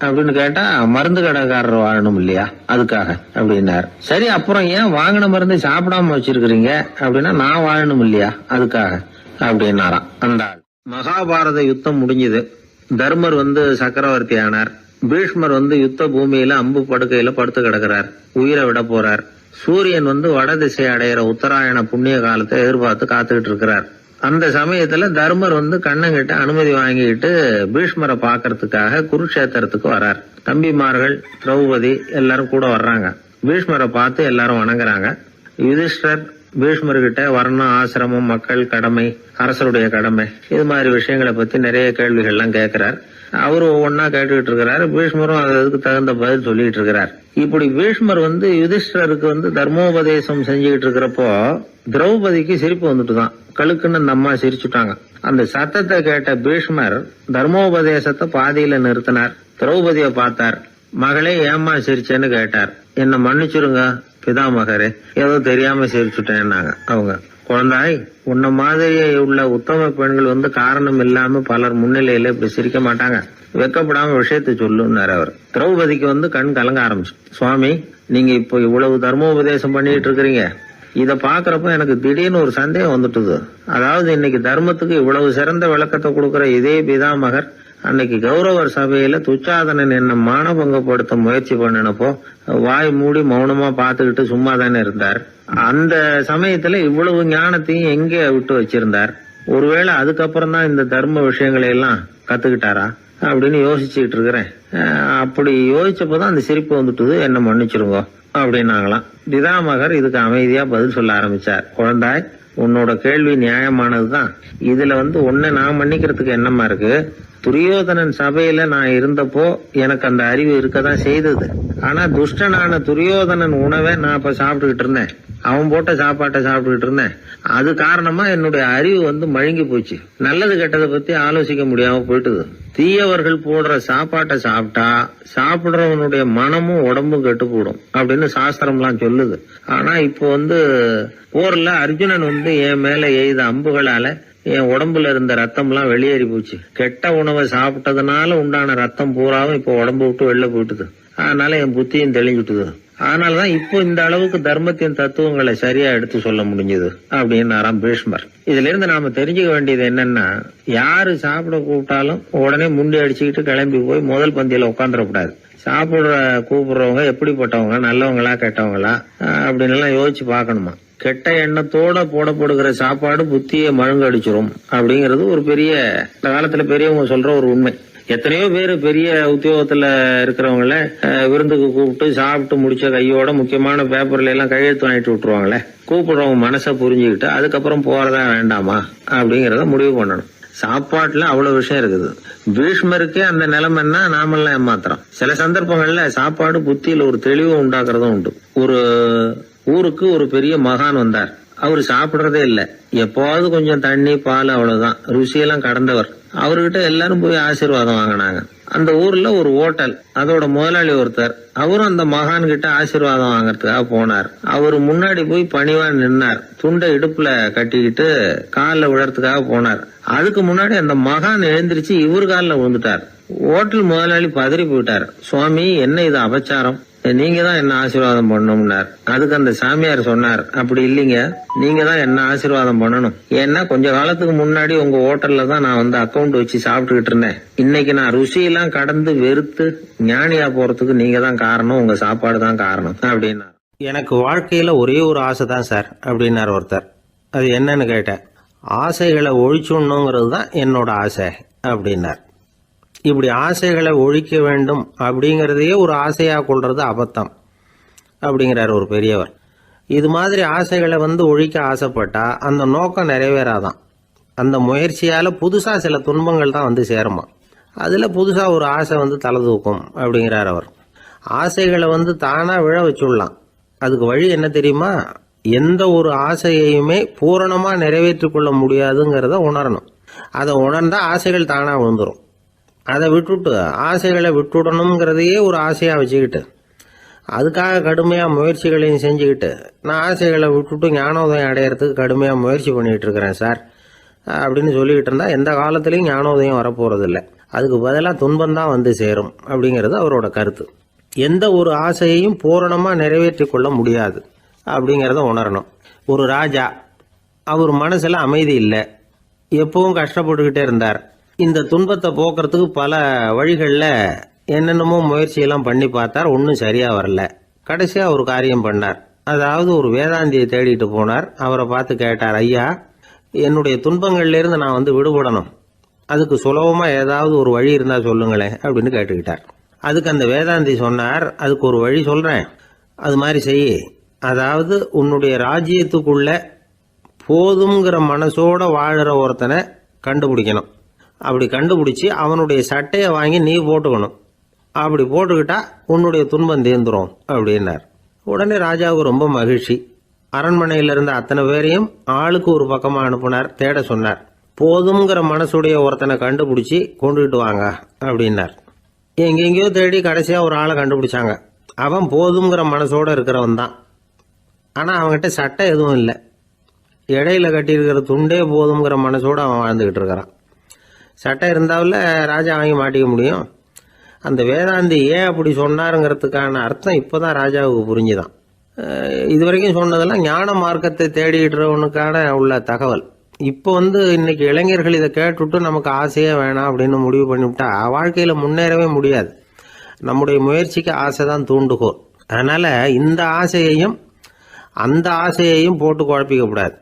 Speaker 1: அப்படின்னு கேட்டா, மருந்து கடைக்காரர் வாழணும் இல்லையா அதுக்காக அப்படின்னாரு. சரி, அப்புறம் ஏன் வாங்கின மருந்து சாப்பிடாம வச்சிருக்கிறீங்க அப்படின்னா, நான் வாழணும் இல்லையா அதுக்காக அப்படின்னாராம் அந்த ஆள். மகாபாரத யுத்தம் முடிஞ்சது. தர்மர் சக்கரவர்த்தி ஆனார். பீஷ்மர் யுத்த பூமியில அம்பு படுக்கையில படுத்து கிடக்கிறார், உயிரை விட போறார். சூரியன் வட திசை அடையிற உத்தராயண புண்ணிய காலத்தை எதிர்பார்த்து காத்துக்கிட்டு இருக்கிறார். அந்த சமயத்துல தர்மர் கண்ணங்கிட்ட அனுமதி வாங்கிட்டு பீஷ்மரை பாக்கிறதுக்காக குருக்ஷேத்திரத்துக்கு வர்றார். தம்பிமார்கள், திரௌபதி எல்லாரும் கூட வர்றாங்க. பீஷ்மரை பார்த்து எல்லாரும் வணங்குறாங்க. யுதிஷ்டர் பீஷ்மர்கிட்ட வர்ணம், ஆசிரமம், மக்கள் கடமை, அரசருடைய கடமை, இது மாதிரி விஷயங்களை பத்தி நிறைய கேள்விகள்லாம் கேட்கிறார். அவரு ஒவ்வொன்னா கேட்டுக்கிட்டு இருக்கிறாரு. பீஷ்மரும் அதுக்கு தகுந்த பதில் சொல்லிட்டு இருக்கிறார். இப்படி பீஷ்மர் யுதிஷ்டருக்கு தர்மோபதேசம் செஞ்சுக்கிட்டு இருக்கிறப்போ திரௌபதிக்கு சிரிப்பு வந்துட்டுதான். கழுக்குன்னு அந்த அம்மா சிரிச்சுட்டாங்க. அந்த சத்தத்தை கேட்ட பீஷ்மர் தர்மோபதேசத்தை பாதியில நிறுத்தினார். திரௌபதிய பார்த்தார். மகளே, ஏம்மா சிரிச்சேன்னு கேட்டார். என்ன மன்னிச்சிருங்க பிதாமகரே, ஏதோ தெரியாம சிரிச்சுட்டேன்னாங்க அவங்க. குழந்தாய், உன்ன மாதிரியே உள்ள உத்தம பெண்கள் காரணம் இல்லாம பலர் முன்னிலையில இப்படி சிரிக்க மாட்டாங்க, வெக்கப்படாம விஷயத்தை சொல்லுன்னாரு அவர். திரௌபதிக்கு கண் கலங்க ஆரம்பிச்சு. சுவாமி, நீங்க இப்போ இவ்வளவு தர்மோபதேசம் பண்ணிட்டு இருக்கிறீங்க, இத பாக்குறப்ப எனக்கு திடீர்னு ஒரு சந்தேகம் வந்துட்டுது. அதாவது இன்னைக்கு தர்மத்துக்கு இவ்வளவு சிறந்த விளக்கத்தை கொடுக்கிற இதே பிதாமகர் அன்னைக்கு கௌரவர் சபையில துச்சாதனன் என்ன மானபங்கப்படுத்த முயற்சி பண்ணினப்போ வாய் மூடி மௌனமா பாத்துக்கிட்டு சும்மா தானே இருந்தார். அந்த சமயத்துல இவ்வளவு ஞானத்தையும் எங்க விட்டு வச்சிருந்தார்? ஒருவேளை அதுக்கப்புறம் தான் இந்த தர்ம விஷயங்களை எல்லாம் கத்துக்கிட்டாரா அப்படின்னு யோசிச்சுட்டு இருக்கிறேன். அப்படி யோசிச்சப்பதான் அந்த சிரிப்பு வந்துட்டுது, என்ன மன்னிச்சிருங்க அப்படின்னாங்களாம். பிதாமகர் இதுக்கு அமைதியா பதில் சொல்ல ஆரம்பிச்சார். குழந்தாய், உன்னோட கேள்வி நியாயமானதுதான். இதுல உன்னை நான் மன்னிக்கிறதுக்கு என்னமா இருக்கு? துரியோதனன் சபையில நான் இருந்தப்போ எனக்கு அந்த அறிவு இருக்கதான் செய்தது. ஆனா துஷ்டனான துரியோதனன் உணவை நான் அப்ப சாப்பிட்டுக்கிட்டு இருந்தேன், அவன் போட்ட சாப்பாட்டை சாப்பிட்டுக்கிட்டு இருந்தேன். அது காரணமா என்னுடைய அறிவு மழுங்கி போச்சு. நல்லது கெட்டதை பத்தி ஆலோசிக்க முடியாம போயிட்டுது. தீயவர்கள் போடுற சாப்பாட்டை சாப்பிட்டா சாப்பிடுறவனுடைய மனமும் உடம்பும் கெட்டு போடும் அப்படின்னு சாஸ்திரம்லாம் சொல்லுது. ஆனா இப்போ போர்ல அர்ஜுனன் என் மேல எய்த அம்புகளால என் உடம்புல இருந்த ரத்தம் எல்லாம் வெளியேறி போச்சு. கெட்ட உணவை சாப்பிட்டதுனால உண்டான ரத்தம் பூராவும் இப்போ உடம்பு விட்டு வெளில போயிட்டுது. அதனால என் புத்தியும் தெளிஞ்சுட்டுது. அதனாலதான் இப்போ இந்த அளவுக்கு தர்மத்தின் தத்துவங்களை சரியா எடுத்து சொல்ல முடிஞ்சது அப்படின்னு பீஷ்மர். இதுல இருந்து நாம தெரிஞ்சுக்க வேண்டியது என்னன்னா, யாரு சாப்பிட கூப்பிட்டாலும் உடனே முண்டி அடிச்சுக்கிட்டு கிளம்பி போய் முதல் பந்தியில உட்காந்துடக்கூடாது. கூப்பிடுறவங்க எப்படிப்பட்டவங்க, நல்லவங்களா கெட்டவங்களா அப்படின்னு எல்லாம் யோசிச்சு பாக்கணுமா. கெட்ட எண்ணத்தோட போடப்படுகிற சாப்பாடு புத்தியை மழுங்கடிச்சிரும் அப்படிங்கறது ஒரு பெரிய, இந்த காலத்துல பெரியவங்க சொல்ற ஒரு உண்மை. எத்தனையோ பேர் பெரிய உத்தியோகத்துல இருக்கிறவங்கள விருந்துக்கு கூப்பிட்டு சாப்பிட்டு முடிச்ச கையோட முக்கியமான பேப்பர்ல எல்லாம் கையெழுத்து வாங்கிட்டு விட்டுருவாங்களே. கூப்பிடுறவங்க மனசை புரிஞ்சுக்கிட்டு அதுக்கப்புறம் போறதா வேண்டாமா அப்படிங்கறத முடிவு பண்ணணும். சாப்பாட்டுல அவ்வளவு விஷயம் இருக்குது. பீஷ்மருக்கே அந்த நிலைமைன்னா நாமெல்லாம் ஏமாத்திரம். சில சந்தர்ப்பங்கள்ல சாப்பாடு புத்தியில ஒரு தெளிவு உண்டாக்குறதும் உண்டு. ஒரு ஊருக்கு ஒரு பெரிய மகான் வந்தார். அவரு சாப்பிடுறதே இல்ல, எப்போது கொஞ்சம் தண்ணி பால் அவ்வளவுதான், ருசியெல்லாம் கடந்தவர். அவர்கிட்ட எல்லாரும் போய் ஆசீர்வாதம் வாங்கினாங்க. அந்த ஊர்ல ஒரு ஹோட்டல், அதோட முதலாளி ஒருத்தர், அவரும் அந்த மகான் கிட்ட ஆசீர்வாதம் வாங்கறதுக்காக போனார். அவரு முன்னாடி போய் பணிவா நின்னார். துண்டை இடுப்புல கட்டிக்கிட்டு காலில் விழறதுக்காக போனார். அதுக்கு முன்னாடி அந்த மகான் எழுந்திருச்சு இவரு காலில் விழுந்துட்டார். ஹோட்டல் முதலாளி பதறி போயிட்டார். சுவாமி, என்ன இது அபச்சாரம், நீங்க தான் என்ன ஆசீர்வாதம் பண்ணணும்னார். அதுக்கு அந்த சாமியார் சொன்னார், அப்படி இல்லைங்க, நீங்க தான் என்ன ஆசீர்வாதம் பண்ணணும். ஏன்னா கொஞ்ச காலத்துக்கு முன்னாடி உங்க ஹோட்டல்ல தான் நான் அக்கௌண்ட் வச்சு சாப்பிட்டுக்கிட்டு இருந்தேன். இன்னைக்கு நான் ருசியெல்லாம் கடந்து வெறுத்து ஞானியா போறதுக்கு நீங்க தான் காரணம், உங்க சாப்பாடு தான் காரணம் அப்படின்னா. எனக்கு வாழ்க்கையில ஒரே ஒரு ஆசை தான் சார் அப்படின்னார் ஒருத்தர். அது என்னன்னு கேட்டேன். ஆசைகளை ஒழிச்சுடணுங்கிறது தான் என்னோட ஆசை அப்படின்னார். இப்படி ஆசைகளை ஒழிக்க வேண்டும் அப்படிங்கிறதையே ஒரு ஆசையா கொள்றது அபத்தம் அப்படிங்கிறார் ஒரு பெரியவர். இது மாதிரி ஆசைகளை ஒழிக்க ஆசைப்பட்டா அந்த நோக்கம் நிறைவேறாதான். அந்த முயற்சியால புதுசா சில துன்பங்கள் தான் சேருமா. அதில் புதுசாக ஒரு ஆசை தலை தூக்கும் அப்படிங்கிறார் அவர். ஆசைகளை தானாக விழ வச்சுடலாம். அதுக்கு வழி என்ன தெரியுமா? எந்த ஒரு ஆசையையுமே பூரணமாக நிறைவேற்றி கொள்ள முடியாதுங்கிறத உணரணும். அதை உணர்ந்தால் ஆசைகள் தானாக விழுந்துடும். அதை விட்டுட்டு ஆசைகளை விட்டுடணுங்கிறதையே ஒரு ஆசையாக வச்சுக்கிட்டு அதுக்காக கடுமையாக முயற்சிகளையும் செஞ்சுக்கிட்டு நான் ஆசைகளை விட்டுட்டு ஞானோதயம் அடையிறதுக்கு கடுமையாக முயற்சி பண்ணிகிட்டு இருக்கிறேன் சார் அப்படின்னு சொல்லிக்கிட்டு இருந்தால் எந்த காலத்துலேயும் ஞானோதயம் வரப்போகிறதில்ல. அதுக்கு பதிலாக துன்பந்தான் சேரும் அப்படிங்கிறது அவரோட கருத்து. எந்த ஒரு ஆசையையும் பூரணமாக நிறைவேற்றி கொள்ள முடியாது அப்படிங்கிறத உணரணும். ஒரு ராஜா, அவர் மனசில் அமைதி இல்லை, எப்பவும் கஷ்டப்பட்டுக்கிட்டே இருந்தார். இந்த துன்பத்தை போக்குறதுக்கு பல வழிகளில் என்னென்னமோ முயற்சியெல்லாம் பண்ணி பார்த்தார். ஒன்றும் சரியாக வரல. கடைசியாக ஒரு காரியம் பண்ணார். அதாவது ஒரு வேதாந்தியை தேடிட்டு போனார். அவரை பார்த்து கேட்டார், ஐயா, என்னுடைய துன்பங்கள்லேருந்து நான் விடுபடணும், அதுக்கு சுலபமாக ஏதாவது ஒரு வழி இருந்தால் சொல்லுங்களேன் அப்படின்னு கேட்டுக்கிட்டார். அதுக்கு அந்த வேதாந்தி சொன்னார், அதுக்கு ஒரு வழி சொல்கிறேன், அது மாதிரி செய். அதாவது உன்னுடைய ராஜ்யத்துக்குள்ள போதுங்கிற மனசோட வாழுற ஒருத்தனை கண்டுபிடிக்கணும். அப்படி கண்டுபிடிச்சி அவனுடைய சட்டையை வாங்கி நீ போட்டுக்கணும். அப்படி போட்டுக்கிட்டா உன்னுடைய துன்பம் தீர்ந்துரும் அப்படின்னார். உடனே ராஜாவுக்கு ரொம்ப மகிழ்ச்சி. அரண்மனையில் இருந்த அத்தனை பேரையும் ஆளுக்கு ஒரு பக்கமாக அனுப்புனார், தேட சொன்னார். போதுங்கிற மனசுடைய ஒருத்தனை கண்டுபிடிச்சி கொண்டுகிட்டு வாங்க அப்படின்னார். எங்கெங்கேயோ தேடி கடைசியாக ஒரு ஆளை கண்டுபிடிச்சாங்க. அவன் போதுங்கிற மனசோட இருக்கிறவன் தான். ஆனால் அவன்கிட்ட சட்டை எதுவும் இல்லை. இடையில கட்டியிருக்கிற துண்டே போதுங்கிற மனசோடு அவன் வாழ்ந்துக்கிட்டு இருக்கிறான். சட்டை இருந்தாவில் ராஜா வாங்கி மாட்டிக்க முடியும். அந்த வேதாந்தி ஏன் அப்படி சொன்னாருங்கிறதுக்கான அர்த்தம் இப்போ தான் ராஜாவுக்கு புரிஞ்சுதான். இது வரைக்கும் சொன்னதெல்லாம் ஞான மார்க்கத்தை தேடிடுறவனுக்கான உள்ள தகவல். இப்போ இன்னைக்கு இளைஞர்கள் இதை கேட்டுவிட்டு நமக்கு ஆசையே வேணாம் அப்படின்னு முடிவு பண்ணிவிட்டா வாழ்க்கையில் முன்னேறவே முடியாது. நம்முடைய முயற்சிக்கு ஆசை தான் தூண்டுகோல். அதனால் இந்த ஆசையையும் அந்த ஆசையையும் போட்டு குழப்பிக்கக்கூடாது.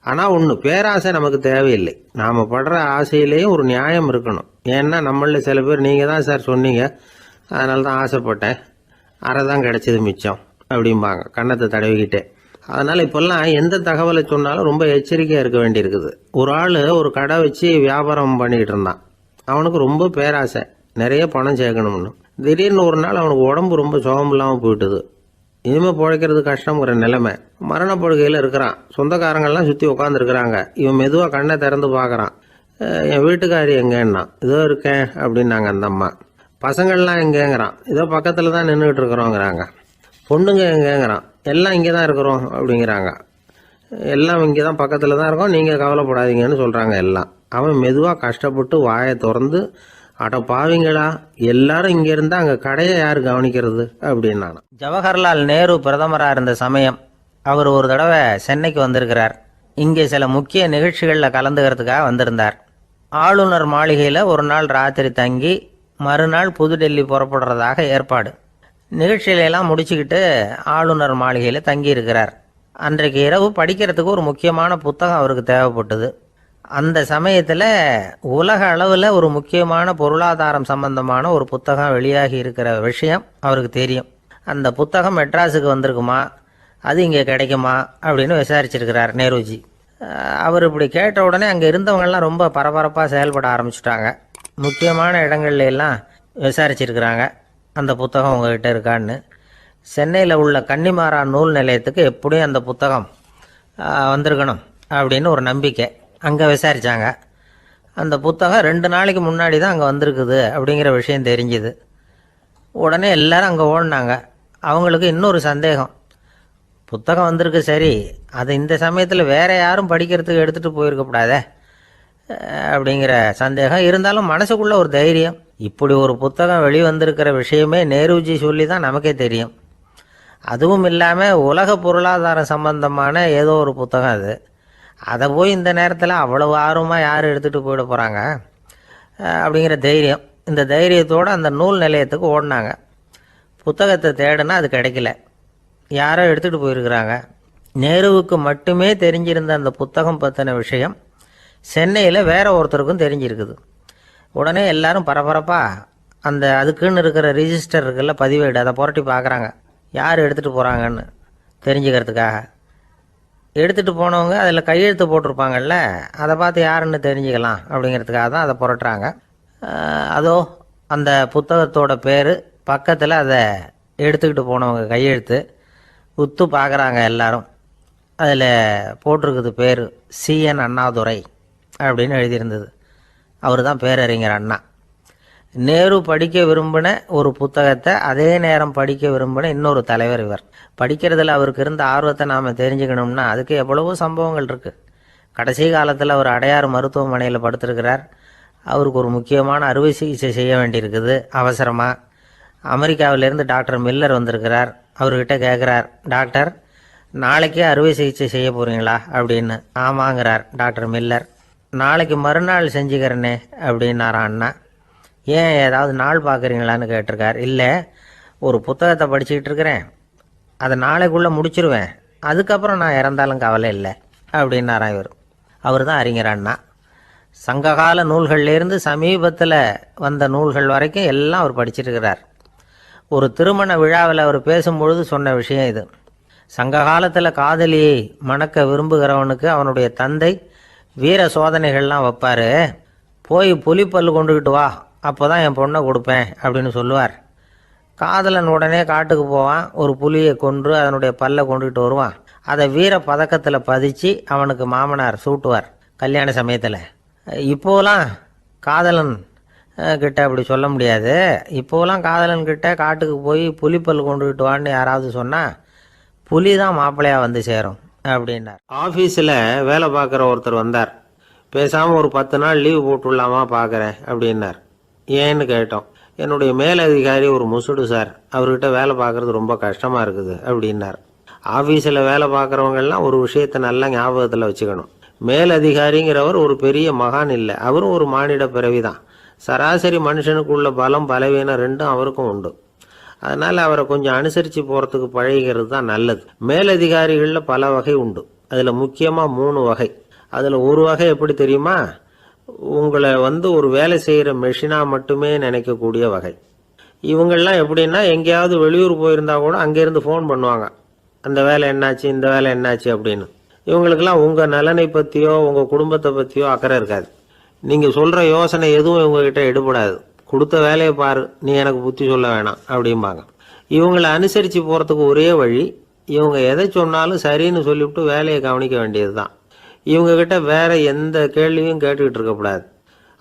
Speaker 1: ஆனால் ஒன்று, பேராசை நமக்கு தேவையில்லை. நாம் படுற ஆசையிலேயும் ஒரு நியாயம் இருக்கணும். ஏன்னா நம்மளில் சில பேர் நீங்கள் தான் சார் சொன்னீங்க, அதனால தான் ஆசைப்பட்டேன், அரை தான் கிடைச்சது மிச்சம் அப்படிம்பாங்க கன்னத்தை தடவிக்கிட்டே. அதனால் இப்போல்லாம் எந்த தகவலை சொன்னாலும் ரொம்ப எச்சரிக்கையாக இருக்க வேண்டியிருக்குது. ஒரு ஆள் ஒரு கடை வச்சு வியாபாரம் பண்ணிக்கிட்டு இருந்தான். அவனுக்கு ரொம்ப பேராசை, நிறைய பணம் சேர்க்கணும்னு. திடீர்னு ஒரு நாள் அவனுக்கு உடம்பு ரொம்ப சுகம் இல்லாமல் போயிட்டுது. இனிமேல் பிழைக்கிறது கஷ்டங்கிற நிலைமை. மரணப்படுகையில் இருக்கிறான். சொந்தக்காரங்கள்லாம் சுற்றி உட்காந்துருக்குறாங்க. இவன் மெதுவாக கண்ணை திறந்து பார்க்குறான். என் வீட்டுக்காரி எங்கேன்னா, இதோ இருக்கேன் அப்படின்னாங்க அந்த அம்மா. பசங்கள்லாம் எங்கேங்கிறான். இதோ பக்கத்தில் தான் நின்றுக்கிட்டு இருக்கிறோங்கிறாங்க. பொண்ணுங்க எங்கேங்கிறான். எல்லாம் இங்கே தான் இருக்கிறோம் அப்படிங்கிறாங்க. எல்லாம் இங்கே தான் பக்கத்தில் தான் இருக்கோம், நீங்கள் கவலைப்படாதீங்கன்னு சொல்கிறாங்க எல்லாம். அவன் மெதுவாக கஷ்டப்பட்டு வாயை திறந்து, அட பாவிங்களா, எல்லாரும் இங்கே இருந்தால் அங்கே கடையை யார் கவனிக்கிறது அப்படின்னா. ஜவஹர்லால் நேரு பிரதமராக இருந்த சமயம் அவர் ஒரு தடவை சென்னைக்கு வந்திருக்கிறார். இங்கே சில முக்கிய நிகழ்ச்சிகளில் கலந்துக்கிறதுக்காக வந்திருந்தார். ஆளுநர் மாளிகையில் ஒரு நாள் ராத்திரி தங்கி மறுநாள் புதுடெல்லி புறப்படுறதாக ஏற்பாடு. நிகழ்ச்சியிலெல்லாம் முடிச்சுக்கிட்டு ஆளுநர் மாளிகையில் தங்கியிருக்கிறார். அன்றைக்கு இரவு படிக்கிறதுக்கு ஒரு முக்கியமான புத்தகம் அவருக்கு தேவைப்பட்டது. அந்த சமயத்தில் உலக அளவில் ஒரு முக்கியமான பொருளாதாரம் சம்பந்தமான ஒரு புத்தகம் வெளியாகி இருக்கிற விஷயம் அவருக்கு தெரியும். அந்த புத்தகம் மெட்ராஸுக்கு வந்திருக்குமா, அது இங்கே கிடைக்குமா அப்படின்னு விசாரிச்சிருக்கிறார் நேருஜி. அவர் இப்படி கேட்ட உடனே அங்கே இருந்தவங்கெல்லாம் ரொம்ப பரபரப்பாக செயல்பட ஆரம்பிச்சுட்டாங்க. முக்கியமான இடங்கள்ல எல்லாம் விசாரிச்சிருக்கிறாங்க, அந்த புத்தகம் உங்ககிட்ட இருக்கான்னு. சென்னையில் உள்ள கன்னிமாரா நூல் நிலையத்துக்கு எப்படியும் அந்த புத்தகம் வந்திருக்கணும் அப்படின்னு ஒரு நம்பிக்கை. அங்கே விசாரித்தாங்க. அந்த புத்தகம் 2 நாளைக்கு முன்னாடி தான் அங்கே வந்திருக்குது அப்படிங்கிற விஷயம் தெரிஞ்சுது. உடனே எல்லாரும் அங்கே ஓடினாங்க. அவங்களுக்கு இன்னொரு சந்தேகம், புத்தகம் வந்திருக்கு சரி, அது இந்த சமயத்தில் வேற யாரும் படிக்கிறதுக்கு எடுத்துகிட்டு போயிருக்கக்கூடாதே அப்படிங்கிற சந்தேகம் இருந்தாலும் மனசுக்குள்ள ஒரு தைரியம். இப்படி ஒரு புத்தகம் வெளிவந்திருக்கிற விஷயமே நேருஜி சொல்லி தான் நமக்கே தெரியும். அதுவும் இல்லாமல் உலக பொருளாதாரம் சம்பந்தமான ஏதோ ஒரு புத்தகம் அது. அதை போய் இந்த நேரத்தில் அவ்வளவு ஆர்வமாக யார் எடுத்துகிட்டு போயிட போகிறாங்க அப்படிங்கிற தைரியம். இந்த தைரியத்தோடு அந்த நூல் நிலையத்துக்கு ஓடினாங்க. புத்தகத்தை தேடினா அது கிடைக்கல, யாரோ எடுத்துகிட்டு போயிருக்கிறாங்க. நேருவுக்கு மட்டுமே தெரிஞ்சிருந்த அந்த புத்தகம் பற்றின விஷயம் சென்னையில் வேற ஒருத்தருக்கும் தெரிஞ்சிருக்குது. உடனே எல்லாரும் பரபரப்பாக அந்த அதுக்குன்னு இருக்கிற ரிஜிஸ்டர் இருக்குல்ல, பதிவேடு, அதை புரட்டி பார்க்குறாங்க யார் எடுத்துகிட்டு போகிறாங்கன்னு தெரிஞ்சுக்கிறதுக்காக. எடுத்துகிட்டு போனவங்க அதில் கையெழுத்து போட்டிருப்பாங்கல்ல, அதை பார்த்து யாருன்னு தெரிஞ்சுக்கலாம் அப்படிங்கிறதுக்காக தான் அதை புரட்டுறாங்க. அதோ அந்த புத்தகத்தோட பேர் பக்கத்தில் அதை எடுத்துக்கிட்டு போனவங்க கையெழுத்து உத்து பார்க்குறாங்க எல்லாரும். அதில் போட்டிருக்குது பேர் CN அண்ணாதுரை அப்படின்னு எழுதியிருந்தது. அவர் தான் பேரறிஞர் அண்ணா. நேரு படிக்க விரும்பின ஒரு புத்தகத்தை அதே நேரம் படிக்க விரும்பின இன்னொரு தலைவர் இவர். படிக்கிறதுல அவருக்கு இருந்த ஆர்வத்தை நாம் தெரிஞ்சுக்கணும்னா அதுக்கு எவ்வளவோ சம்பவங்கள் இருக்குது. கடைசி காலத்தில் அவர் அடையாறு மருத்துவமனையில் படுத்திருக்கிறார். அவருக்கு ஒரு முக்கியமான அறுவை சிகிச்சை செய்ய வேண்டியிருக்குது அவசரமாக. அமெரிக்காவிலேருந்து டாக்டர் மில்லர் வந்திருக்கிறார். அவர்கிட்ட கேட்குறார், டாக்டர் நாளைக்கே அறுவை சிகிச்சை செய்ய போகிறீங்களா அப்படின்னு. ஆமாங்கிறார் டாக்டர் மில்லர். நாளைக்கு மறுநாள் செஞ்சுக்கிறேனே அப்படின்னாரான் அண்ணா. ஏன் ஏதாவது நாள் பார்க்குறீங்களான்னு கேட்டிருக்கார். இல்லை, ஒரு புத்தகத்தை படிச்சுக்கிட்டு இருக்கிறேன், அதை நாளைக்குள்ளே முடிச்சிருவேன், அதுக்கப்புறம் நான் இறந்தாலும் கவலை இல்லை அப்படின்னாரான் இவர். அவர் தான் அறிஞர் அண்ணா. சங்ககால நூல்கள்லேருந்து சமீபத்தில் வந்த நூல்கள் வரைக்கும் எல்லாம் அவர் படிச்சிருக்கிறார். ஒரு திருமண விழாவில் அவர் பேசும்பொழுது சொன்ன விஷயம் இது. சங்க காலத்தில் காதலியை மணக்க விரும்புகிறவனுக்கு அவனுடைய தந்தை வீர சோதனைகள்லாம் வைப்பார். போய் புலிப்பல்லு கொண்டுக்கிட்டு வா, அப்போ தான் என் பொண்ணை கொடுப்பேன் அப்படின்னு சொல்லுவார். காதலன் உடனே காட்டுக்கு போவான், ஒரு புலியை கொன்று அதனுடைய பல்லை கொண்டுகிட்டு வருவான். அதை வீர பதக்கத்தில் பதிச்சு அவனுக்கு மாமனார் சூட்டுவார் கல்யாண சமயத்தில். இப்போலாம் காதலன் கிட்ட அப்படி சொல்ல முடியாது. இப்போலாம் காதலன் கிட்ட காட்டுக்கு போய் புலிப்பல் கொண்டுகிட்டு வான்னு யாராவது சொன்னால் புலி தான் மாப்பிள்ளையாக வந்து சேரும் அப்படின்னார். ஆஃபீஸில் வேலை பார்க்குற ஒருத்தர் வந்தார். பேசாமல் ஒரு 10 நாள் லீவு போட்டுடலாமா பார்க்குறேன் அப்படின்னார். ஏன்னு கேட்டோம். என்னுடைய மேலதிகாரி ஒரு முசுடு சார், அவர்கிட்ட வேலை பார்க்குறது ரொம்ப கஷ்டமாக இருக்குது அப்படின்னார். ஆஃபீஸில் வேலை பார்க்குறவங்கெல்லாம் ஒரு விஷயத்தை நல்லா ஞாபகத்தில் வச்சுக்கணும். மேலதிகாரிங்கிறவர் ஒரு பெரிய மகான் இல்லை, அவரும் ஒரு மானிட பிறவி தான். சராசரி மனுஷனுக்குள்ள பலம் பலவீனம் ரெண்டும் அவருக்கும் உண்டு. அதனால் அவரை கொஞ்சம் அனுசரித்து போகிறதுக்கு பழகிறது தான் நல்லது. மேலதிகாரிகளில் பல வகை உண்டு. அதில் முக்கியமாக 3 வகை. அதில் ஒரு வகை எப்படி தெரியுமா? உங்களை ஒரு வேலை செய்கிற மெஷினாக மட்டுமே நினைக்கக்கூடிய வகை. இவங்கெல்லாம் எப்படின்னா, எங்கேயாவது வெளியூர் போயிருந்தா கூட அங்கேருந்து ஃபோன் பண்ணுவாங்க, அந்த வேலை என்னாச்சு, இந்த வேலை என்னாச்சு அப்படின்னு. இவங்களுக்கெல்லாம் உங்கள் நலனை பற்றியோ உங்கள் குடும்பத்தை பற்றியோ அக்கறை இருக்காது. நீங்கள் சொல்கிற யோசனை எதுவும் இவங்ககிட்ட எடுபடாது. கொடுத்த வேலையை பாரு, நீ எனக்கு புத்தி சொல்ல வேணாம் அப்படிம்பாங்க. இவங்களை அனுசரித்து போகிறதுக்கு ஒரே வழி, இவங்க எதை சொன்னாலும் சரின்னு சொல்லிவிட்டு வேலையை கவனிக்க வேண்டியது தான். இவங்ககிட்ட வேற எந்த கேள்வியும் கேட்டுக்கிட்டு இருக்கக்கூடாது.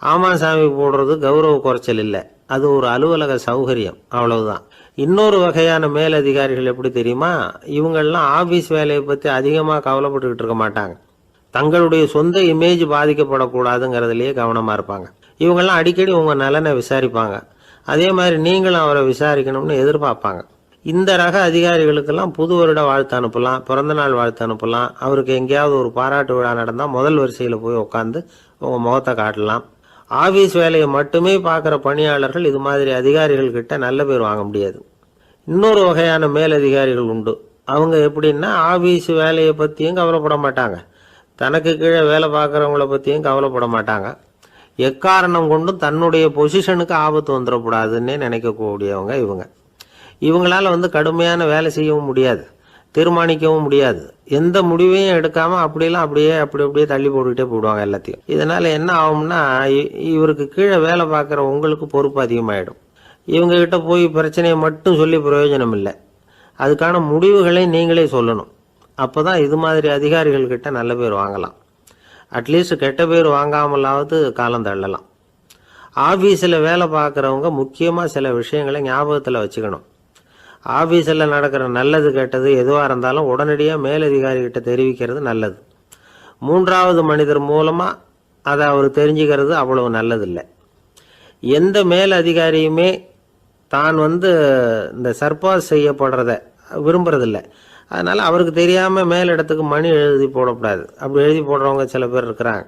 Speaker 1: ஆமாம் சாமி போடுறது கௌரவ குறைச்சல் இல்லை, அது ஒரு அலுவலக சௌகரியம், அவ்வளவுதான். இன்னொரு வகையான மேலதிகாரிகள் எப்படி தெரியுமா? இவங்கெல்லாம் ஆஃபீஸ் வேலையை பற்றி அதிகமாக கவலைப்பட்டுக்கிட்டு இருக்க மாட்டாங்க. தங்களுடைய சொந்த இமேஜ் பாதிக்கப்படக்கூடாதுங்கிறதுலையே கவனமாக இருப்பாங்க. இவங்கெல்லாம் அடிக்கடி உங்கள் நலனை விசாரிப்பாங்க. அதே மாதிரி நீங்களும் அவரை விசாரிக்கணும்னு எதிர்பார்ப்பாங்க. இந்த ரக அதிகாரிகளுக்கெல்லாம் புது வருட வாழ்த்து அனுப்பலாம், பிறந்தநாள் வாழ்த்து அனுப்பலாம். அவருக்கு எங்கேயாவது ஒரு பாராட்டு விழா நடந்தால் முதல் வரிசையில் போய் உட்காந்து உங்கள் முகத்தை காட்டலாம். ஆஃபீஸ் வேலையை மட்டுமே பார்க்குற பணியாளர்கள் இது மாதிரி அதிகாரிகள் கிட்ட நல்ல பேர் வாங்க முடியாது. இன்னொரு வகையான மேலதிகாரிகள் உண்டு. அவங்க எப்படின்னா, ஆஃபீஸ் வேலையை பற்றியும் கவலைப்பட மாட்டாங்க, தனக்கு கீழே வேலை பார்க்குறவங்கள பற்றியும் கவலைப்பட மாட்டாங்க. எக்காரணம் கொண்டும் தன்னுடைய பொசிஷனுக்கு ஆபத்து வந்துடக்கூடாதுன்னே நினைக்கக்கூடியவங்க இவங்க. இவங்களால கடுமையான வேலை செய்யவும் முடியாது, தீர்மானிக்கவும் முடியாது. எந்த முடிவையும் எடுக்காமல் அப்படியே தள்ளி போட்டுக்கிட்டே போடுவாங்க எல்லாத்தையும். இதனால் என்ன ஆகும்னா, இவருக்கு கீழே வேலை பார்க்குற உங்களுக்கு பொறுப்பு அதிகமாகிடும். இவங்ககிட்ட போய் பிரச்சனையை மட்டும் சொல்லி பிரயோஜனம் இல்லை, அதுக்கான முடிவுகளை நீங்களே சொல்லணும். அப்போ தான் இது மாதிரி அதிகாரிகள்கிட்ட நல்ல பேர் வாங்கலாம். அட்லீஸ்ட் கெட்ட பேர் வாங்காமலாவது காலம் தள்ளலாம். ஆஃபீஸில் வேலை பார்க்குறவங்க முக்கியமாக சில விஷயங்களை ஞாபகத்தில் வச்சுக்கணும். ஆஃபீஸில் நடக்கிற நல்லது கெட்டது எதுவாக இருந்தாலும் உடனடியாக மேலதிகாரிகிட்ட தெரிவிக்கிறது நல்லது. 3வது மனிதர் மூலமாக அதை அவர் தெரிஞ்சுக்கிறது அவ்வளவு நல்லதில்லை. எந்த மேல் அதிகாரியுமே தான் இந்த சர்பாஸ் செய்யப்படுறத விரும்புறதில்லை. அதனால் அவருக்கு தெரியாமல் மேலிடத்துக்கு மணி எழுதி போடக்கூடாது. அப்படி எழுதி போடுறவங்க சில பேர் இருக்கிறாங்க.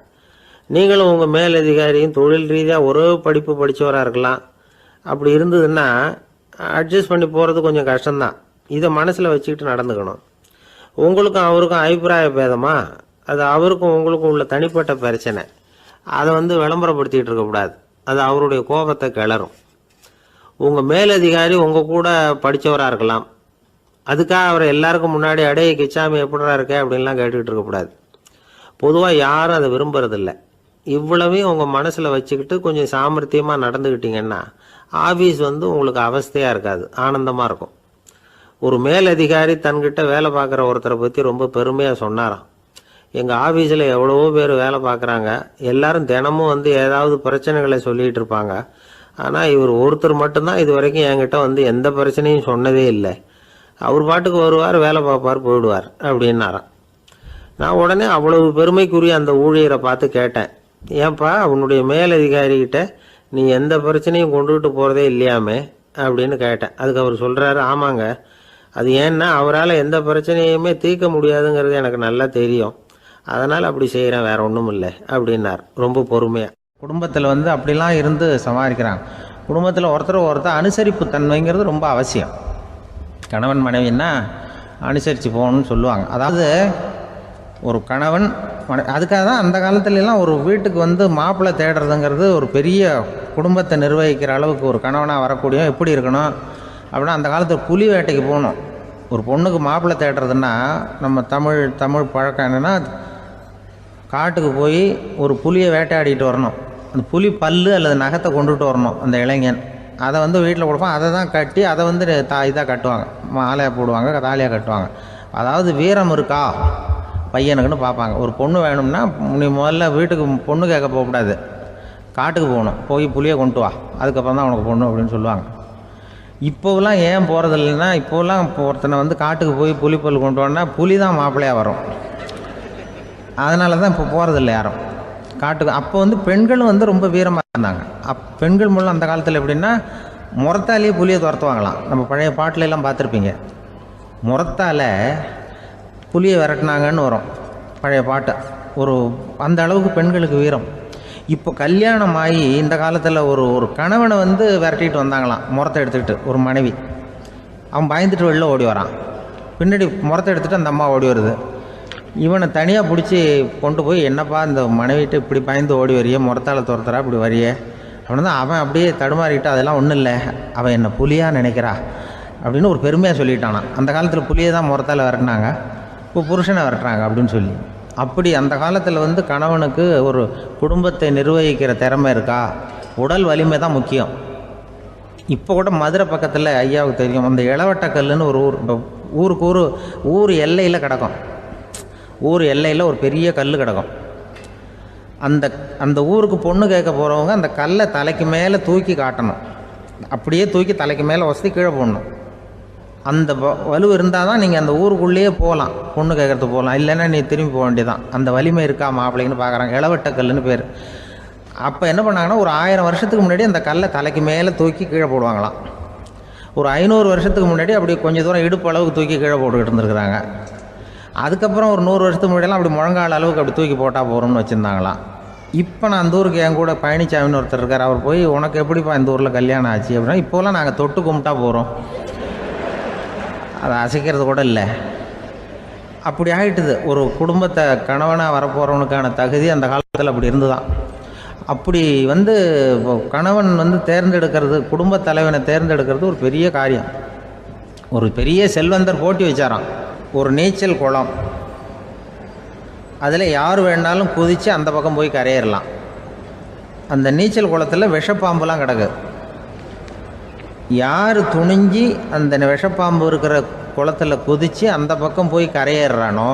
Speaker 1: நீங்களும் உங்கள் மேலதிகாரியும் தொழில் ரீதியாக ஒரே படிப்பு படித்தவராக இருக்கலாம். அப்படி இருந்ததுன்னா அட்ஜஸ்ட் பண்ணி போகிறது கொஞ்சம் கஷ்டம்தான். இதை மனசில் வச்சுக்கிட்டு நடந்துக்கணும். உங்களுக்கும் அவருக்கும் அபிப்பிராய பேதமா, அது அவருக்கும் உங்களுக்கும் உள்ள தனிப்பட்ட பிரச்சனை, அதை விளம்பரப்படுத்திக்கிட்டு இருக்கக்கூடாது. அது அவருடைய கோபத்தை கிளறும். உங்கள் மேலதிகாரி உங்கள் கூட படித்தவராக இருக்கலாம், அதுக்காக அவரை எல்லாருக்கும் முன்னாடி கிச்சாமி எப்படிடா இருக்க அப்படின்லாம் கேட்டுக்கிட்டு இருக்கக்கூடாது. பொதுவாக யாரும் அதை விரும்புறதில்லை. இவ்வளவையும் உங்கள் மனசில் வச்சுக்கிட்டு கொஞ்சம் சாமர்த்தியமாக நடந்துக்கிட்டீங்கன்னா ஆஃபீஸ் உங்களுக்கு அவஸ்தையாக இருக்காது, ஆனந்தமாக இருக்கும். ஒரு மேலதிகாரி தன்கிட்ட வேலை பார்க்குற ஒருத்தரை பற்றி ரொம்ப பெருமையாக சொன்னாராம். எங்கள் ஆஃபீஸில் எவ்வளவோ பேர் வேலை பார்க்குறாங்க, எல்லாரும் தினமும் ஏதாவது பிரச்சனைகளை சொல்லிகிட்டு இருப்பாங்க. ஆனால் இவர் ஒருத்தர் மட்டும்தான் இது வரைக்கும் என்கிட்ட எந்த பிரச்சனையும் சொன்னதே இல்லை. அவர் பாட்டுக்கு வருவார், வேலை பார்ப்பார், போயிடுவார் அப்படின்னாராம். நான் உடனே அவ்வளவு பெருமைக்குரிய அந்த ஊழியரை பார்த்து கேட்டேன், ஏன்பா உன்னுடைய மேலதிகாரிகிட்ட நீ எந்த பிரச்சனையும் கொண்டுகிட்டு போகிறதே இல்லையாமே அப்படின்னு கேட்டேன். அதுக்கு அவர் சொல்கிறாரு, ஆமாங்க, அது ஏன்னா அவரால் எந்த பிரச்சனையுமே தீர்க்க முடியாதுங்கிறது எனக்கு நல்லா தெரியும், அதனால் அப்படி செய்கிறேன், வேற ஒன்றும் இல்லை அப்படின்னார் ரொம்ப பொறுமையாக. குடும்பத்தில் அப்படிலாம் இருந்து சமாளிக்கிறாங்க. குடும்பத்தில் ஒருத்தர் அனுசரிப்பு தன்மைங்கிறது ரொம்ப அவசியம். கணவன் மனைவின்னா அனுசரித்து போகணும்னு சொல்லுவாங்க. அதாவது ஒரு கணவன் அதுக்காக தான் அந்த காலத்துலலாம் ஒரு வீட்டுக்கு மாப்பிள்ளை தேடுறதுங்கிறது ஒரு பெரிய குடும்பத்தை நிர்வகிக்கிற அளவுக்கு ஒரு கணவனாக வரக்கூடிய எப்படி இருக்கணும் அப்படின்னா, அந்த காலத்தில் புலி வேட்டைக்கு போகணும். ஒரு பொண்ணுக்கு மாப்பிள்ளை தேடுறதுன்னா நம்ம தமிழ் பழக்கம் என்னென்னா, காட்டுக்கு போய் ஒரு புலியை வேட்டையாடிட்டு வரணும். அந்த புலி பல்லு அல்லது நகத்தை கொண்டுட்டு வரணும் அந்த இளைஞன். அதை வீட்டில் கொடுப்பான். அதை தான் கட்டி அதை இதாக கட்டுவாங்க, மாலையாக போடுவாங்க, தாலியாக கட்டுவாங்க. அதாவது வீரம் இருக்கா பையனுக்குன்னு பார்ப்பாங்க. ஒரு பொண்ணு வேணும்னா நீ முதல்ல வீட்டுக்கு பொண்ணு கேட்க போகக்கூடாது, காட்டுக்கு போகணும், போய் புளியை கொண்டு வா, அதுக்கப்புறம் தான் உனக்கு பொண்ணு அப்படின்னு சொல்லுவாங்க. இப்போவெல்லாம் ஏன் போகிறது இல்லைன்னா, இப்போலாம் ஒருத்தனை காட்டுக்கு போய் புலிப்பல் கொண்டு வான்னா புலி தான் மாப்பிள்ளையாக வரும். அதனால தான் இப்போ போகிறதில்ல யாரும் காட்டுக்கு. அப்போ பெண்களும் ரொம்ப வீரமாக இருந்தாங்க. பெண்கள் மூலம் அந்த காலத்தில் எப்படின்னா, முறத்தாலேயே புலியை துரத்துவாங்களாம். நம்ம பழைய பாட்டிலெல்லாம் பார்த்துருப்பீங்க, முறத்தால் புலியை விரட்டினாங்கன்னு வரும் பழைய பாட்டு. அந்த அளவுக்கு பெண்களுக்கு வீரம். இப்போ கல்யாணம் ஆகி இந்த காலத்தில் ஒரு கணவனை விரட்டிட்டு வந்தாங்களாம் முறத்தை எடுத்துக்கிட்டு. ஒரு மனைவி அவன் பயந்துட்டு வெளில ஓடி வரான், பின்னாடி முறத்தை எடுத்துகிட்டு அந்த அம்மா ஓடி வருது. இவனை தனியாக பிடிச்சி கொண்டு போய், என்னப்பா இந்த மனைவிட்டு இப்படி பயந்து ஓடி வரியே, முறத்தால் துரத்துறா இப்படி வரியே அப்படின்னு தான் அவன் அப்படியே தடுமாறிக்கிட்டு, அதெல்லாம் ஒன்றும் இல்லை, அவன் என்ன புலியாக நினைக்கிறா அப்படின்னு ஒரு பெருமையாக சொல்லிட்டானான். அந்த காலத்தில் புலியை தான் முறத்தால் விரட்டினாங்க, இப்போ புருஷனை விரட்டுறாங்க அப்படின்னு சொல்லி. அப்படி அந்த காலத்தில் கணவனுக்கு ஒரு குடும்பத்தை நிர்வகிக்கிற திறமை இருக்கா, உடல் வலிமை தான் முக்கியம். இப்போ கூட மதுரை பக்கத்தில் ஐயாவுக்கு தெரியும், அந்த இளவட்டக்கல்லுன்னு ஒரு ஊருக்கு ஊர் எல்லையில் கிடக்கும். ஊர் எல்லையில் ஒரு பெரிய கல் கிடக்கும். அந்த ஊருக்கு பொண்ணு கேட்க போகிறவங்க அந்த கல்லை தலைக்கு மேலே தூக்கி காட்டணும், அப்படியே தூக்கி தலைக்கு மேலே வசதி கீழே போடணும். அந்த வலு இருந்தால் தான் நீங்கள் அந்த ஊருக்குள்ளேயே போகலாம், பொண்ணு கேட்குறதுக்கு போகலாம், இல்லைன்னா நீ திரும்பி போக வேண்டியதான். அந்த வலிமை இருக்கா மாப்பிள்ளைன்னு பார்க்குறாங்க. இளவட்டக்கல்லுன்னு பேர். அப்போ என்ன பண்ணாங்கன்னா, ஒரு 1000 வருஷத்துக்கு முன்னாடி அந்த கல்லை தலைக்கு மேலே தூக்கி கீழே போடுவாங்களாம். ஒரு 500 வருஷத்துக்கு முன்னாடி அப்படி கொஞ்சம் தூரம் இடுப்பு அளவுக்கு தூக்கி கீழே போட்டுக்கிட்டு இருந்துருக்குறாங்க. அதுக்கப்புறம் ஒரு 100 வருஷத்துக்கு முன்னாடியெல்லாம் அப்படி முழங்கால் அளவுக்கு அப்படி தூக்கி போட்டால் போகிறோம்னு வச்சுருந்தாங்களாம். இப்போ நான் அந்த ஊருக்கு என் கூட பழனிசாமின்னு ஒருத்தர் இருக்கார். அவர் போய், உனக்கு எப்படிப்பா இந்த ஊரில் கல்யாணம் ஆச்சு அப்படின்னா, இப்போலாம் நாங்கள் தொட்டு கும்பிட்டா போகிறோம், அதை அசைக்கிறது கூட இல்லை. அப்படி ஆகிட்டுது. ஒரு குடும்பத்தை கணவனாக வரப்போகிறவனுக்கான தகுதி அந்த காலத்தில் அப்படி இருந்து தான். அப்படி கணவன் தேர்ந்தெடுக்கிறது, குடும்ப தலைவனை தேர்ந்தெடுக்கிறது ஒரு பெரிய காரியம். ஒரு பெரிய செல்வந்தர் போட்டி வச்சாராம், ஒரு நீச்சல் குளம், அதில் யார் வேணாலும் குதித்து அந்த பக்கம் போய் கரையேறலாம். அந்த நீச்சல் குளத்தில் விஷப்பாம்புலாம் கிடக்கு. யார் துணிஞ்சி அந்த விஷப்பாம்பு இருக்கிற குளத்தில் குதித்து அந்த பக்கம் போய் கரையேறானோ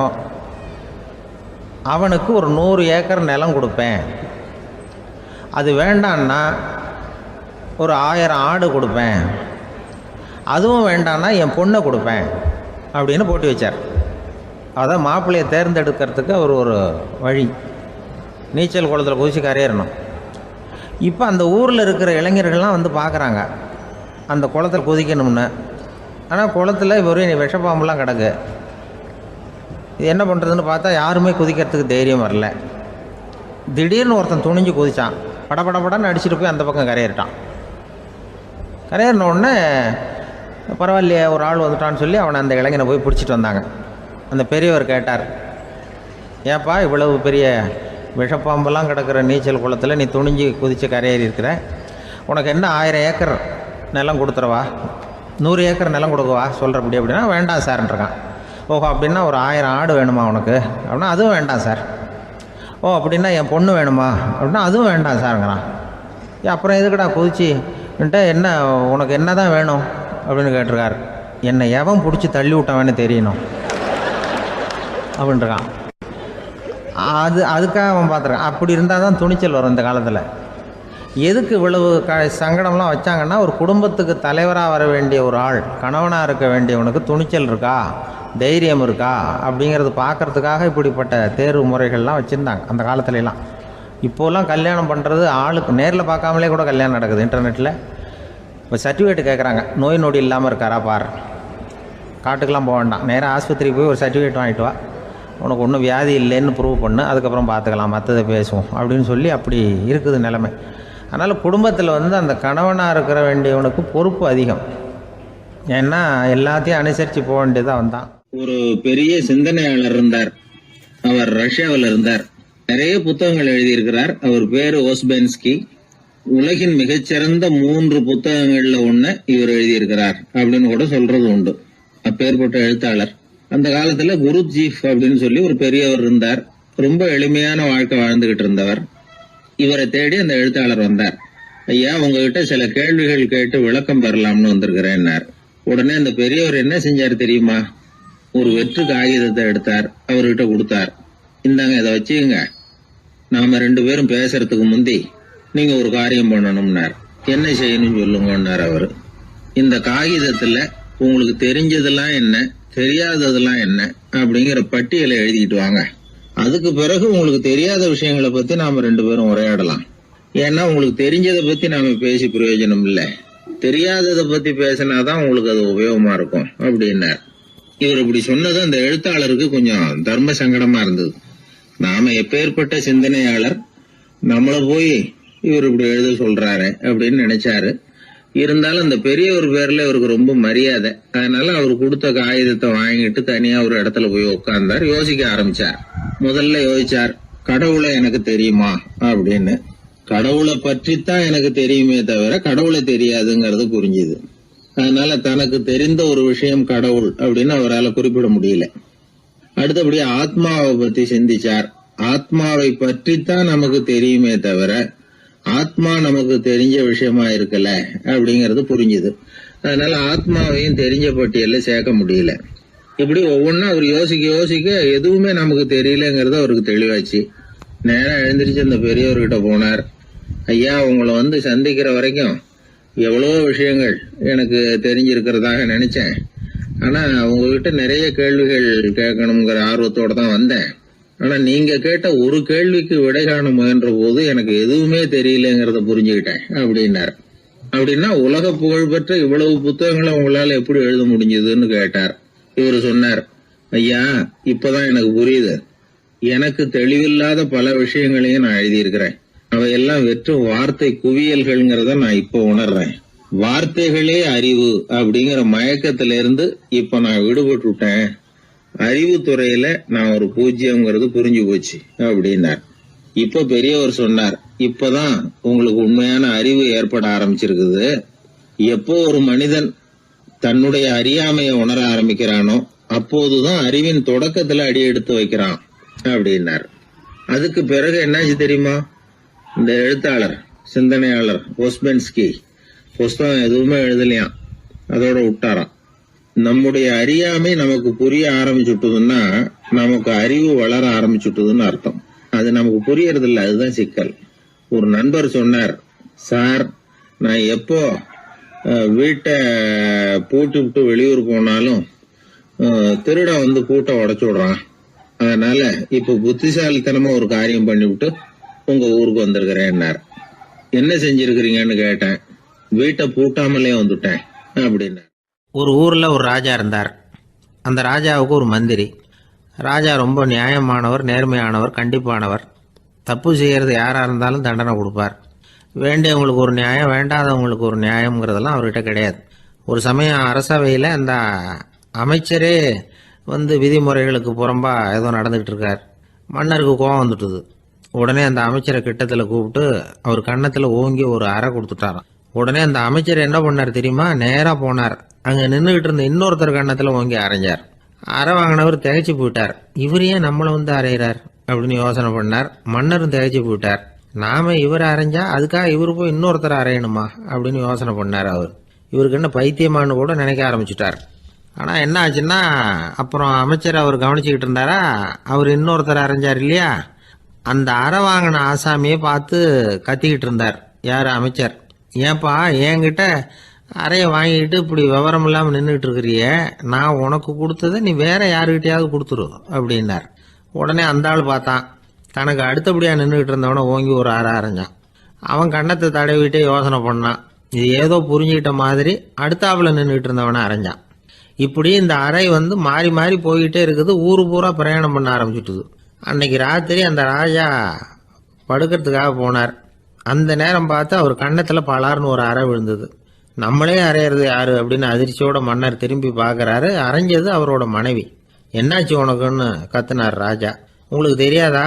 Speaker 1: அவனுக்கு ஒரு 100 ஏக்கர் நிலம் கொடுப்பேன், அது வேண்டான்னா ஒரு 1000 ஆடு கொடுப்பேன், அதுவும் வேண்டான்னா என் பொண்ணை கொடுப்பேன் அப்படின்னு போட்டி வச்சார். அதான் மாப்பிள்ளையை தேர்ந்தெடுக்கிறதுக்கு அவர் ஒரு வழி, நீச்சல் குளத்தில் குதித்து கரையேறணும். இப்போ அந்த ஊரில் இருக்கிற இளைஞர்கள்லாம் பார்க்குறாங்க அந்த குளத்தில் குதிக்கணும்னு. ஆனால் குளத்தில் வெறும் விஷப்பாம்புலாம் கிடக்கு. இது என்ன பண்ணுறதுன்னு பார்த்தா யாருமே குதிக்கிறதுக்கு தைரியம் வரல. திடீர்னு ஒருத்தன் துணிஞ்சு குதித்தான், படபடன்னு அடிச்சுட்டு போய் அந்த பக்கம் கரையேறிட்டான். கரையேறின உடனே பரவாயில்லையே ஒரு ஆள் வந்துட்டான்னு சொல்லி அவனை அந்த இளைஞனை போய் பிடிச்சிட்டு வந்தாங்க. அந்த பெரியவர் கேட்டார், ஏப்பா இவ்வளவு பெரிய விஷப்பாம்பெல்லாம் கிடக்கிற நீச்சல் குளத்தில் நீ துணிஞ்சு குதித்து கரையேறி இருக்கிற, உனக்கு என்ன 1000 ஏக்கர் நிலம் கொடுத்துறவா, 100 ஏக்கர் நிலம் கொடுக்கவா சொல்கிறப்படி அப்படின்னா, வேண்டாம் சார்ன்றிருக்கான். ஓஹோ அப்படின்னா ஒரு 1000 ஆடு வேணுமா உனக்கு அப்படின்னா, அதுவும் வேண்டாம் சார். ஓ அப்படின்னா என் பொண்ணு வேணுமா அப்படின்னா அதுவும் வேண்டாம் சாருங்கிறான். அப்புறம் எதுக்குடா குதிச்சுன்ட்டு என்ன உனக்கு என்ன தான் வேணும் அப்படின்னு கேட்டிருக்காரு. என்னை எவன் பிடிச்சி தள்ளி விட்டவன்னு தெரியணும் அப்படின்ட்டுருக்கான். அதுக்காக அவன் பார்த்துருக்கான். அப்படி இருந்தால் தான் துணிச்சல் வரும் இந்த காலத்தில். எதுக்கு இவ்வளவு சங்கடம்லாம் வச்சாங்கன்னா, ஒரு குடும்பத்துக்கு தலைவராக வர வேண்டிய ஒரு ஆள், கணவனாக இருக்க வேண்டியவனுக்கு துணிச்சல் இருக்கா, தைரியம் இருக்கா அப்படிங்கிறது பார்க்குறதுக்காக இப்படிப்பட்ட தேர்வு முறைகள்லாம் வச்சுருந்தாங்க அந்த காலத்துலலாம். இப்போலாம் கல்யாணம் பண்ணுறது ஆளுக்கு நேரில் பார்க்காமலே கூட கல்யாணம் நடக்குது இன்டர்நெட்டில். இப்போ சர்டிஃபிகேட் கேட்குறாங்க, நோய் நொடி இல்லாமல் இருக்காரா பார். காட்டுக்கெலாம் போக வேண்டாம், நேராக ஆஸ்பத்திரிக்கு போய் ஒரு சர்டிஃபிகேட் வாங்கிட்டு வா, உனக்கு ஒன்றும் வியாதி இல்லைன்னு ப்ரூவ் பண்ணு, அதுக்கப்புறம் பார்த்துக்கலாம், மற்றதை பேசுவோம் அப்படின்னு சொல்லி அப்படி இருக்குது நிலைமை. அதனால் குடும்பத்தில் அந்த கணவனாக இருக்கிற வேண்டியவனுக்கு பொறுப்பு அதிகம். ஏன்னா எல்லாத்தையும் அனுசரித்து போக வேண்டியதாக வந்தான்.
Speaker 2: ஒரு பெரிய சிந்தனையாளர் இருந்தார். அவர் ரஷ்யாவில் இருந்தார். நிறைய புத்தகங்கள் எழுதியிருக்கிறார். அவர் பேரு ஓஸ்பென்ஸ்கி. உலகின் மிகச்சிறந்த 3 புத்தகங்கள்ல ஒண்ணு இவர் எழுதியிருக்கிறார் அப்படின்னு கூட சொல்றது உண்டு. அப்பேற்பட்ட எழுத்தாளர். அந்த காலத்துல குருஜீஃப் அப்படின்னு சொல்லி ஒரு பெரியவர் இருந்தார். ரொம்ப எளிமையான வாழ்க்கை வாழ்ந்துகிட்டு இருந்தவர். இவரை தேடி அந்த எழுத்தாளர் வந்தார். ஐயா, உங்ககிட்ட சில கேள்விகள் கேட்டு விளக்கம் பெறலாம்னு வந்திருக்கிறேன்னார். உடனே அந்த பெரியவர் என்ன செஞ்சார் தெரியுமா? ஒரு வெற்று காகிதத்தை எடுத்தார், அவர்கிட்ட கொடுத்தார். இந்தாங்க, இதை வச்சுக்கங்க, நாம 2 பேரும் பேசுறதுக்கு முந்தி நீங்க ஒரு காரியம் பண்ணணும்னார். என்ன செய்யணும்னு சொல்லுங்கன்னார் அவரு. இந்த காகிதத்துல உங்களுக்கு தெரிஞ்சதெல்லாம் என்ன, தெரியாததெல்லாம் என்ன அப்படிங்கிற பட்டியலை எழுதிட்டு வாங்க. அதுக்கு பிறகு உங்களுக்கு தெரியாத விஷயங்களை பத்தி நாம 2 பேரும் உரையாடலாம். ஏன்னா உங்களுக்கு தெரிஞ்சதை பத்தி நாம பேசி பிரயோஜனம் இல்லை, தெரியாததை பத்தி பேசினாதான் உங்களுக்கு அது உபயோகமா இருக்கும் அப்படின்னார். இவர் இப்படி சொன்னது அந்த எழுத்தாளருக்கு கொஞ்சம் தர்ம சங்கடமா இருந்தது. நாம எப்பேற்பட்ட சிந்தனையாளர், நம்மள போய் இவர் இப்படி எழுத சொல்றாரு அப்படின்னு நினைச்சாரு. இருந்தாலும் அந்த பெரியவர் பேர்ல இவருக்கு ரொம்ப மரியாதை. அதனால அவர் கொடுத்த காகிதத்தை வாங்கிட்டு தனியா ஒரு இடத்துல போய் உட்கார்ந்தார். யோசிக்க ஆரம்பிச்சார். முதல்ல யோசிச்சார், கடவுளை எனக்கு தெரியுமா அப்படின்னு. கடவுளை பற்றித்தான் எனக்கு தெரியுமே தவிர கடவுளை தெரியாதுங்கிறது புரிஞ்சுது. அதனால தனக்கு தெரிந்த ஒரு விஷயம் கடவுள் அப்படின்னு அவரால் குறிப்பிட முடியல. அடுத்தபடி ஆத்மாவை பத்தி சிந்திச்சார். ஆத்மாவை பற்றித்தான் நமக்கு தெரியுமே தவிர ஆத்மா நமக்கு தெரிஞ்ச விஷயமா இருக்கல அப்படிங்கறது புரிஞ்சுது. அதனால ஆத்மாவையும் தெரிஞ்ச பட்டியல்ல சேர்க்க முடியல. இப்படி ஒவ்வொன்னா அவர் யோசிக்க யோசிக்க எதுவுமே நமக்கு தெரியலங்கிறது அவருக்கு தெளிவாச்சு. நேரம் எழுந்திரிச்சு அந்த பெரியவர்கிட்ட போனார். ஐயா, உங்களை சந்திக்கிற வரைக்கும் எவ்வளவோ விஷயங்கள் எனக்கு தெரிஞ்சிருக்கிறதாக நினைச்சேன். ஆனா உங்ககிட்ட நிறைய கேள்விகள் கேட்கணுங்கிற ஆர்வத்தோட தான் வந்தேன். ஆனா நீங்க கேட்ட ஒரு கேள்விக்கு விடை காண முயன்ற போது எனக்கு எதுவுமே தெரியலங்கிறத புரிஞ்சுக்கிட்டேன் அப்படின்னார். அப்படின்னா உலக புகழ்பெற்ற இவ்வளவு புத்தகங்களை உங்களால எப்படி எழுத முடிஞ்சதுன்னு கேட்டார். இவரு சொன்னார், ஐயா, இப்பதான் எனக்கு புரியுது. எனக்கு தெளிவில்லாத பல விஷயங்களையும் நான் எழுதியிருக்கிறேன். அவையெல்லாம் வெற்றும் வார்த்தை குவியல்கள்ங்கிறத நான் இப்ப உணர்றேன். வார்த்தைகளே அறிவு அப்படிங்கிற மயக்கத்திலிருந்து இப்ப நான் விடுபட்டுட்டேன். அறிவுத்துறையில நான் ஒரு பூஜ்யம்ங்கிறது புரிஞ்சு போச்சு அப்படின்னார். இப்ப பெரியவர் சொன்னார், இப்பதான் உங்களுக்கு உண்மையான அறிவு ஏற்பட ஆரம்பிச்சிருக்குது. எப்போ ஒரு மனிதன் தன்னுடைய அறியாமையை உணர ஆரம்பிக்கிறானோ அப்போதுதான் அறிவின் தொடக்கத்துல அடி எடுத்து வைக்கிறான் அப்படின்னார். அதுக்கு பிறகு என்னாச்சு தெரியுமா? இந்த எழுத்தாளர், சிந்தனையாளர் ஓஸ்பென்ஸ்கி புஸ்தகம் எதுவுமே எழுதலையாம், அதோட விட்டாராம். நம்முடைய அறியாமை நமக்கு புரிய ஆரம்பிச்சுட்டதுன்னா நமக்கு அறிவு வளர ஆரம்பிச்சுட்டதுன்னு அர்த்தம். அது நமக்கு புரியறது இல்லை, அதுதான் சிக்கல். ஒரு நண்பர் சொன்னார், சார், நான் எப்போ வீட்டை பூட்டி விட்டு வெளியூர் போனாலும் திருடன் பூட்டை உடைச்சு விடுறான். அதனால இப்ப புத்திசாலித்தனமா ஒரு காரியம் பண்ணிவிட்டு உங்க ஊருக்கு வந்திருக்கிறேன்னார். என்ன செஞ்சிருக்கிறீங்கன்னு கேட்டேன். வீட்டை பூட்டாமலே வந்துட்டேன் அப்படின்னார்.
Speaker 1: ஒரு ஊரில் ஒரு ராஜா இருந்தார். அந்த ராஜாவுக்கு ஒரு மந்திரி. ராஜா ரொம்ப நியாயமானவர், நேர்மையானவர், கண்டிப்பானவர். தப்பு செய்கிறது யாராக இருந்தாலும் தண்டனை கொடுப்பார். வேண்டியவங்களுக்கு ஒரு நியாயம், வேண்டாதவங்களுக்கு ஒரு நியாயங்கிறதெல்லாம் அவர்கிட்ட கிடையாது. ஒரு சமயம் அரசவையில் அந்த அமைச்சரே விதிமுறைகளுக்கு புறம்பா ஏதோ நடந்துகிட்டு இருக்கார். மன்னருக்கு கோபம் வந்துட்டுது. உடனே அந்த அமைச்சரை கிட்டத்தில் கூப்பிட்டு அவர் கன்னத்தில் ஓங்கி ஒரு அறை கொடுத்துட்டாராம். உடனே அந்த அமைச்சர் என்ன பண்ணார் தெரியுமா? நேராக போனார். அங்கே நின்றுகிட்டு இருந்த இன்னொருத்தர் கன்னத்தில் ஓங்கி அரைஞ்சார். அரை வாங்கினவர் திகைச்சு போயிட்டார். இவர் ஏன் நம்மளை அரைகிறார் அப்படின்னு யோசனை பண்ணார். மன்னரும் திகைச்சு போயிட்டார். நாம இவரை அரைஞ்சா அதுக்காக இவரு போய் இன்னொருத்தரை அரையணுமா அப்படின்னு யோசனை பண்ணார். இவருக்கு என்ன பைத்தியமானு கூட நினைக்க ஆரம்பிச்சுட்டார். ஆனால் என்ன ஆச்சுன்னா, அப்புறம் அமைச்சர் அவர் கவனிச்சுக்கிட்டு இருந்தாரா, அவர் இன்னொருத்தர் அரைஞ்சார் இல்லையா, அந்த அறை வாங்கின ஆசாமியை பார்த்து கத்திக்கிட்டு இருந்தார். யார்? அமைச்சர். ஏன்பா என்கிட்ட அறையை வாங்கிட்டு இப்படி விவரம் இல்லாமல் நின்றுட்டு இருக்கிறிய, நான் உனக்கு கொடுத்ததை நீ வேற யாருக்கிட்டையாவது கொடுத்துரு அப்படின்னார். உடனே அந்த ஆள் பார்த்தான், தனக்கு அடுத்தபடியாக நின்றுக்கிட்டு இருந்தவனை ஓங்கி ஒரு அறை அரைஞ்சான். அவன் கன்னத்தை தடவிட்டே யோசனை பண்ணான். இது ஏதோ புரிஞ்சுக்கிட்ட மாதிரி அடுத்தாப்புல நின்றுக்கிட்டு இருந்தவனை அரைஞ்சான். இப்படி இந்த அறை மாறி மாறி போய்கிட்டே இருக்குது. ஊரு பூரா பிரயாணம் பண்ண ஆரம்பிச்சுட்டுது. அன்னைக்கு ராத்திரி அந்த ராஜா படுக்கிறதுக்காக போனார். அந்த நேரம் பார்த்து அவர் கன்னத்தில் பலார்னு ஒரு அறை விழுந்தது. நம்மளே அரையிறது யாரு அப்படின்னு அதிர்ச்சியோட மன்னர் திரும்பி பார்க்கறாரு. அரைஞ்சது அவரோட மனைவி. என்னாச்சு உனக்குன்னு கத்துனார் ராஜா. உங்களுக்கு தெரியாதா,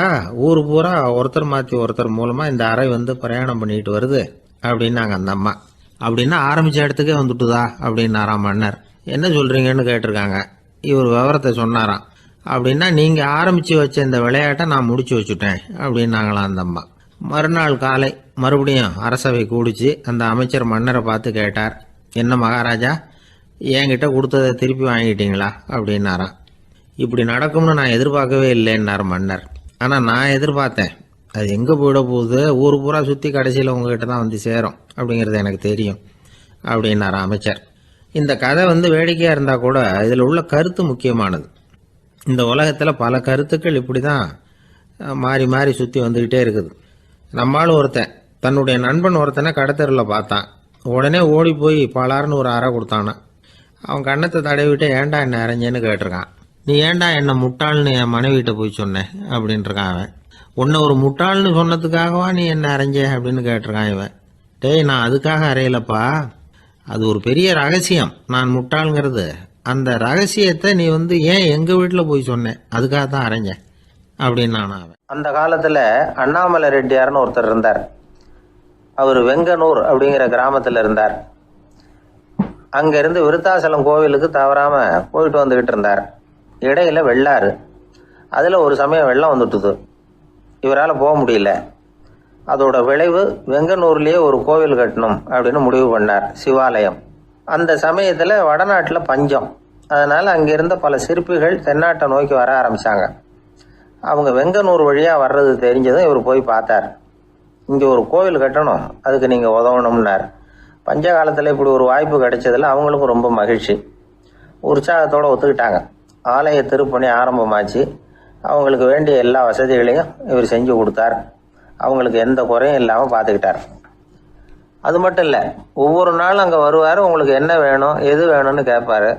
Speaker 1: ஊர் பூரா ஒருத்தர் மாற்றி ஒருத்தர் மூலமா இந்த அறை பிரயாணம் பண்ணிட்டு வருது அப்படின்னாங்க அந்த அம்மா. அப்படின்னா ஆரம்பிச்ச இடத்துக்கே வந்துட்டுதா அப்படின்னாராம் மன்னர். என்ன சொல்றீங்கன்னு கேட்டிருக்காங்க. இவர் விவரத்தை சொன்னாராம். அப்படின்னா நீங்க ஆரம்பிச்சு வச்ச இந்த விளையாட்டை நான் முடிச்சு வச்சுட்டேன் அப்படின்னாங்களாம் அந்த அம்மா. மறுநாள் காலை மறுபடியும் அரசவை கூடிச்சு அந்த அமைச்சர் மன்னரை பார்த்து கேட்டார். என்ன மகாராஜா, என்கிட்ட கொடுத்ததை திருப்பி வாங்கிட்டீங்களா அப்படின்னாராம். இப்படி நடக்கும்னு நான் எதிர்பார்க்கவே இல்லைன்னார் மன்னர். ஆனால் நான் எதிர்பார்த்தேன். அது எங்கே போயிட போகுது, ஊர் பூரா சுற்றி கடைசியில் உங்ககிட்ட தான் சேரும் அப்படிங்கிறது எனக்கு தெரியும் அப்படின்னார் அமைச்சர். இந்த கதை வேடிக்கையாக இருந்தால் கூட இதில் உள்ள கருத்து முக்கியமானது. இந்த உலகத்தில் பல கருத்துக்கள் இப்படி தான் மாறி மாறி சுற்றி வந்துக்கிட்டே இருக்குது. நம்மளும் ஒருத்தன் தன்னுடைய நண்பன் ஒருத்தனை கடத்தரில் பார்த்தான். உடனே ஓடி போய் பலார்னு ஒரு அறை கொடுத்தானா. அவன் கன்னத்தை தடவிட்டு ஏன்டா என்ன அரைஞ்சேன்னு கேட்டிருக்கான். நீ ஏன்டா என்ன முட்டாள்னு என் மனைவிட்ட போய் சொன்னேன் அப்படின்ட்டுருக்கான் அவன். உன்னை ஒரு முட்டாள்னு சொன்னதுக்காகவா நீ என்ன அரைஞ்ச அப்படின்னு கேட்டிருக்கான் இவன். டேய், நான் அதுக்காக அறையலப்பா, அது ஒரு பெரிய ரகசியம். நான் முட்டாளுங்கிறது அந்த ரகசியத்தை நீ ஏன் எங்கள் வீட்டில் போய் சொன்னேன், அதுக்காக தான் அரைஞ்சேன் அப்படின்னு நான் அவன். அந்த காலத்தில் அண்ணாமலை ரெட்டியார்னு ஒருத்தர் இருந்தார். அவர் வெங்கனூர் அப்படிங்கிற கிராமத்தில் இருந்தார். அங்கேருந்து விருத்தாசலம் கோவிலுக்கு தவறாமல் போயிட்டு வந்துக்கிட்டு இருந்தார். இடையில வெள்ளாறு, அதில் ஒரு சமயம் வெள்ளம் வந்துட்டுது. இவரால் போக முடியல. அதோட விளைவு வெங்கனூர்லேயே ஒரு கோவில் கட்டணும் அப்படின்னு முடிவு பண்ணார், சிவாலயம். அந்த சமயத்தில் வடநாட்டில் பஞ்சம். அதனால் அங்கிருந்த பல சிற்பிகள் தென்னாட்டை நோக்கி வர ஆரம்பித்தாங்க. அவங்க வெங்கனூர் வழியாக வர்றது தெரிஞ்சதும் இவர் போய் பார்த்தார். இங்கே ஒரு கோவில் கட்டணும், அதுக்கு நீங்கள் உதவணும்னார். பஞ்ச காலத்தில் இப்படி ஒரு வாய்ப்பு கிடைச்சதில் அவங்களுக்கும் ரொம்ப மகிழ்ச்சி. உற்சாகத்தோடு ஒத்துக்கிட்டாங்க. ஆலய திருப்பணி ஆரம்பமாச்சு. அவங்களுக்கு வேண்டிய எல்லா வசதிகளையும் இவர் செஞ்சு கொடுத்தார். அவங்களுக்கு எந்த குறையும் இல்லாமல் பார்த்துக்கிட்டார். அது மட்டும் இல்லை, ஒவ்வொரு நாளும் அங்கே வருவார். உங்களுக்கு என்ன வேணும், எது வேணும்னு கேட்பார்.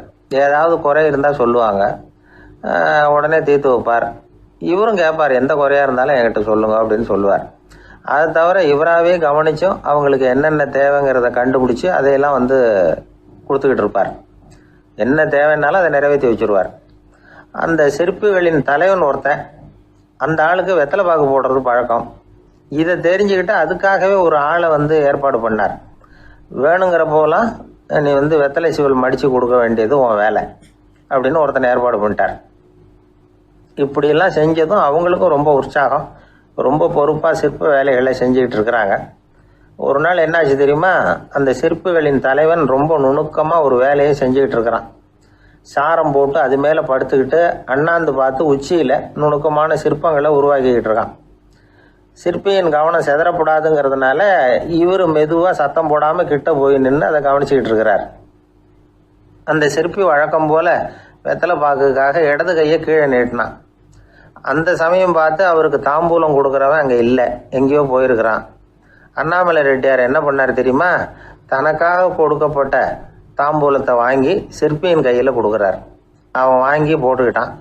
Speaker 1: ஏதாவது குறை இருந்தால் சொல்லுவாங்க, உடனே தீர்த்து வைப்பார். இவரும் கேட்பார், எந்த குறையாக இருந்தாலும் என்கிட்ட சொல்லுங்க அப்படின்னு சொல்லுவார். அதை தவிர இவராகவே கவனிச்சும் அவங்களுக்கு என்னென்ன தேவைங்கிறத கண்டுபிடிச்சி அதையெல்லாம் கொடுத்துக்கிட்டு இருப்பார். என்ன தேவைன்னாலும் அதை நிறைவேற்றி வச்சுருவார். அந்த சிற்பிகளின் தலைவன் ஒருத்தன், அந்த ஆளுக்கு வெத்தலை பாக்கு போடுறது பழக்கம். இதை தெரிஞ்சுக்கிட்டு அதுக்காகவே ஒரு ஆளை ஏற்பாடு பண்ணார். வேணுங்கிறப்போலாம் நீ வெத்தலை சீவல் மடித்து கொடுக்க வேண்டியது உன் வேலை அப்படின்னு ஒருத்தனை ஏற்பாடு பண்ணிட்டார். இப்படியெல்லாம் செஞ்சதும் அவங்களுக்கும் ரொம்ப உற்சாகம். ரொம்ப பொறுப்பாக சிற்ப வேலைகளை செஞ்சுக்கிட்டு இருக்கிறாங்க. ஒரு நாள் என்னாச்சு தெரியுமா, அந்த சிற்பிகளின் தலைவன் ரொம்ப நுணுக்கமாக ஒரு வேலையை செஞ்சுக்கிட்டு இருக்கிறான். சாரம் போட்டு அது மேலே படுத்துக்கிட்டு அண்ணாந்து பார்த்து உச்சியில் நுணுக்கமான சிற்பங்களை உருவாக்கிக்கிட்டு இருக்கான். சிற்பியின் கவனம் செதறப்படாதுங்கிறதுனால இவர் மெதுவாக சத்தம் போடாமல் கிட்ட போய் நின்று அதை கவனிச்சுக்கிட்டு இருக்கிறார். அந்த சிற்பி வழக்கம் போல் வெத்தலை பாக்குக்காக இடது கையை கீழே நீட்டினான். அந்த சமயம் பார்த்து அவருக்கு தாம்பூலம் கொடுக்குறவன் அங்கே இல்லை, எங்கேயோ போயிருக்கிறான். அண்ணாமலை ரெட்டியார் என்ன பண்ணார் தெரியுமா, தனக்காக கொடுக்கப்பட்ட தாம்பூலத்தை வாங்கி சிற்பியின் கையில் கொடுக்குறார். அவன் வாங்கி போட்டுக்கிட்டான்.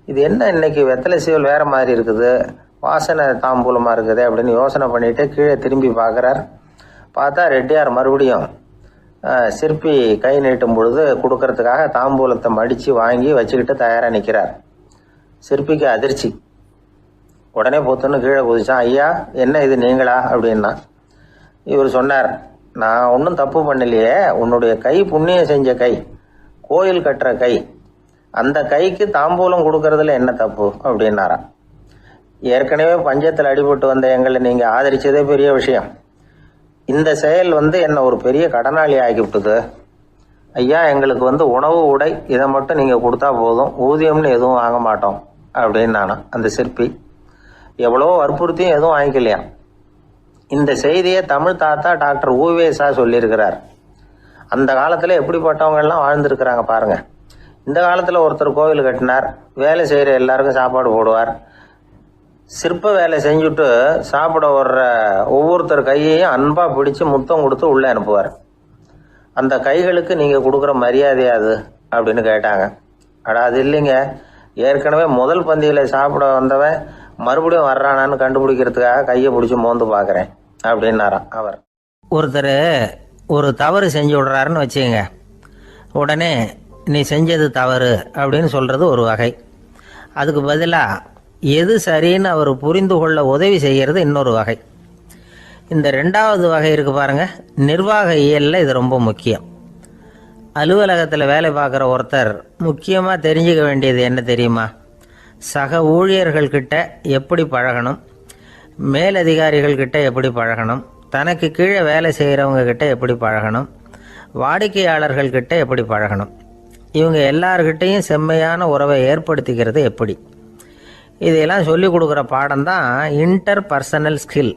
Speaker 1: இது என்ன இன்னைக்கு வெத்தலை சீவல் வேறு மாதிரி இருக்குது, வாசனை தாம்பூலமாக இருக்குது அப்படின்னு யோசனை பண்ணிவிட்டு கீழே திரும்பி பார்க்குறார். பார்த்தா ரெட்டியார் மறுபடியும் சிற்பி கை நீட்டும் பொழுது கொடுக்கறதுக்காக தாம்பூலத்தை மடித்து வாங்கி வச்சுக்கிட்டு தயாராக நிற்கிறார். சிற்பிக்கு அதிர்ச்சி. உடனே பொத்துன்னு கீழே குதிச்சான். ஐயா, என்ன இது நீங்களா அப்படின்னா. இவர் சொன்னார், நான் ஒன்றும் தப்பு பண்ணலையே, உன்னுடைய கை புண்ணியம் செஞ்ச கை, கோயில் கட்டுற கை, அந்த கைக்கு தாம்பூலம் கொடுக்கறதுல என்ன தப்பு அப்படின்னாராம். ஏற்கனவே பஞ்சத்தில் அடிபட்டு வந்த எங்களை நீங்கள் ஆதரிச்சதே பெரிய விஷயம். இந்த செயல் என்னை ஒரு பெரிய கடனாளி ஆகிவிட்டது. ஐயா, எங்களுக்கு உணவு உடை இதை மட்டும் நீங்கள் கொடுத்தா போதும், ஊதியம்னு எதுவும் வாங்க மாட்டோம் அப்படின்னு அந்த சிற்பி எவ்வளோ வற்புறுத்தியும் எதுவும் வாங்கிக்கலையா. இந்த செய்தியை தமிழ் தாத்தா டாக்டர் ஊவேசா சொல்லியிருக்கிறார். அந்த காலத்தில் எப்படிப்பட்டவங்கெல்லாம் வாழ்ந்துருக்கிறாங்க பாருங்க. இந்த காலத்தில் ஒருத்தர் கோவில் கட்டினார், வேலை செய்கிற எல்லாருக்கும் சாப்பாடு போடுவார், சிற்ப வேலை செஞ்சுட்டு சாப்பிட வர்ற ஒவ்வொருத்தர் கையையும் அன்பாக பிடிச்சி முத்தம் கொடுத்து உள்ளே அனுப்புவார். அந்த கைகளுக்கு நீங்கள் கொடுக்குற மரியாதை அது அப்படின்னு கேட்டாங்க. அது இல்லைங்க, ஏற்கனவே முதல் பந்தியில் சாப்பிட வந்தவன் மறுபடியும் வர்றானான்னு கண்டுபிடிக்கிறதுக்காக கையை பிடிச்சி மோந்து பார்க்குறேன் அப்படின்னாராம் அவர். ஒருத்தர் ஒரு தவறு செஞ்சு விடுறாருன்னு வச்சுக்கங்க, உடனே நீ செஞ்சது தவறு அப்படின்னு சொல்கிறது ஒரு வகை. அதுக்கு பதிலாக எது சரின்னு அவர் புரிந்து கொள்ள உதவி செய்கிறது இன்னொரு வகை. இந்த ரெண்டாவது வகை இருக்குது பாருங்கள், நிர்வாக இயலில் இது ரொம்ப முக்கியம். அலுவலகத்தில் வேலை பார்க்குற ஒருத்தர் முக்கியமாக தெரிஞ்சுக்க வேண்டியது என்ன தெரியுமா? சக ஊழியர்கள்கிட்ட எப்படி பழகணும், மேலதிகாரிகள்கிட்ட எப்படி பழகணும், தனக்கு கீழே வேலை செய்கிறவங்க கிட்ட எப்படி பழகணும், வாடிக்கையாளர்கள்கிட்ட எப்படி பழகணும், இவங்க எல்லார்கிட்டையும் செம்மையான உறவை ஏற்படுத்திக்கிறது எப்படி. இதையெல்லாம் சொல்லிக் கொடுக்குற பாடம் தான் இன்டர் பர்சனல் ஸ்கில்,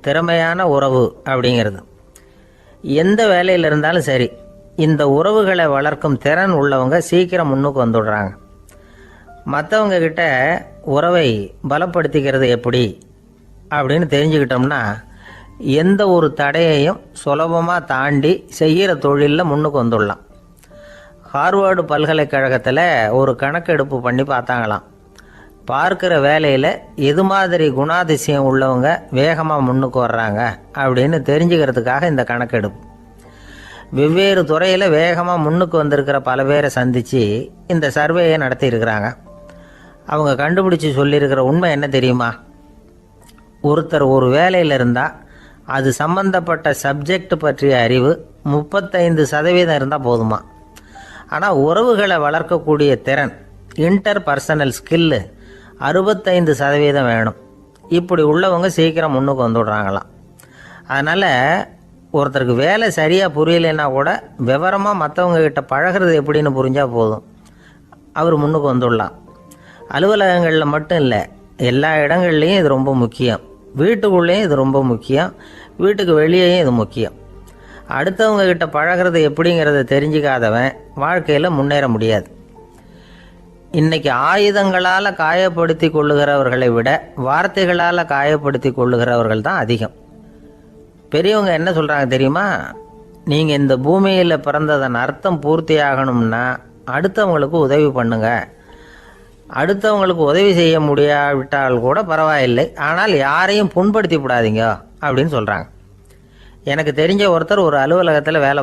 Speaker 1: திறமையான உறவு அப்படிங்கிறது. எந்த வேலையில் இருந்தாலும் சரி, இந்த உறவுகளை வளர்க்கும் திறன் உள்ளவங்க சீக்கிரம் முன்னுக்கு வந்துடுறாங்க. மற்றவங்க கிட்ட உறவை பலப்படுத்திக்கிறது எப்படி அப்படின்னு தெரிஞ்சுக்கிட்டோம்னா எந்த ஒரு தடையையும் சுலபமாக தாண்டி செய்கிற தொழிலில் முன்னுக்கு வந்துடலாம். ஹார்வர்டு பல்கலைக்கழகத்தில் ஒரு கணக்கெடுப்பு பண்ணி பார்த்தாங்களாம். பார்க்குற வேலையில் எது மாதிரி குணாதிசயம் உள்ளவங்க வேகமாக முன்னுக்கு வர்றாங்க அப்படின்னு தெரிஞ்சுக்கிறதுக்காக இந்த கணக்கெடுப்பு. வெவ்வேறு துறையில் வேகமாக முன்னுக்கு வந்திருக்கிற பல பேரை சந்தித்து இந்த சர்வேயை நடத்தியிருக்கிறாங்க. அவங்க கண்டுபிடிச்சி சொல்லியிருக்கிற உண்மை என்ன தெரியுமா? ஒருத்தர் ஒரு வேலையில் இருந்தால் அது சம்பந்தப்பட்ட சப்ஜெக்ட் பற்றிய அறிவு 35% இருந்தால் போதுமா. ஆனால் உறவுகளை வளர்க்கக்கூடிய திறன், இன்டர் பர்சனல் ஸ்கில்லு 65% வேணும். இப்படி உள்ளவங்க சீக்கிரம் முன்னுக்கு வந்துடுறாங்களாம். அதனால் ஒருத்தருக்கு வேலை சரியாக புரியலைன்னா கூட விவரமாக மற்றவங்க கிட்ட பழகிறது எப்படின்னு புரிஞ்சால் போதும், அவர் முன்னுக்கு வந்துடலாம். அலுவலகங்களில் மட்டும் இல்லை, எல்லா இடங்கள்லையும் இது ரொம்ப முக்கியம். வீட்டுக்குள்ளேயும் இது ரொம்ப முக்கியம், வீட்டுக்கு வெளியேயும் இது முக்கியம். அடுத்தவங்க கிட்ட பழகிறது எப்படிங்கிறத தெரிஞ்சிக்காதவன் வாழ்க்கையில் முன்னேற முடியாது. இன்னைக்கு ஆயுதங்களால் காயப்படுத்தி கொள்ளுகிறவர்களை விட வார்த்தைகளால் காயப்படுத்தி கொள்ளுகிறவர்கள் தான் அதிகம். பெரியவங்க என்ன சொல்கிறாங்க தெரியுமா? நீங்கள் இந்த பூமியில் பிறந்ததன் அர்த்தம் பூர்த்தி ஆகணும்னா அடுத்தவங்களுக்கு உதவி பண்ணுங்க. அடுத்தவங்களுக்கு உதவி செய்ய முடியாவிட்டால் கூட பரவாயில்லை, ஆனால் யாரையும் புண்படுத்தி விடாதீங்க அப்படின்னு சொல்கிறாங்க. எனக்கு தெரிஞ்ச ஒருத்தர் ஒரு அலுவலகத்தில் வேலை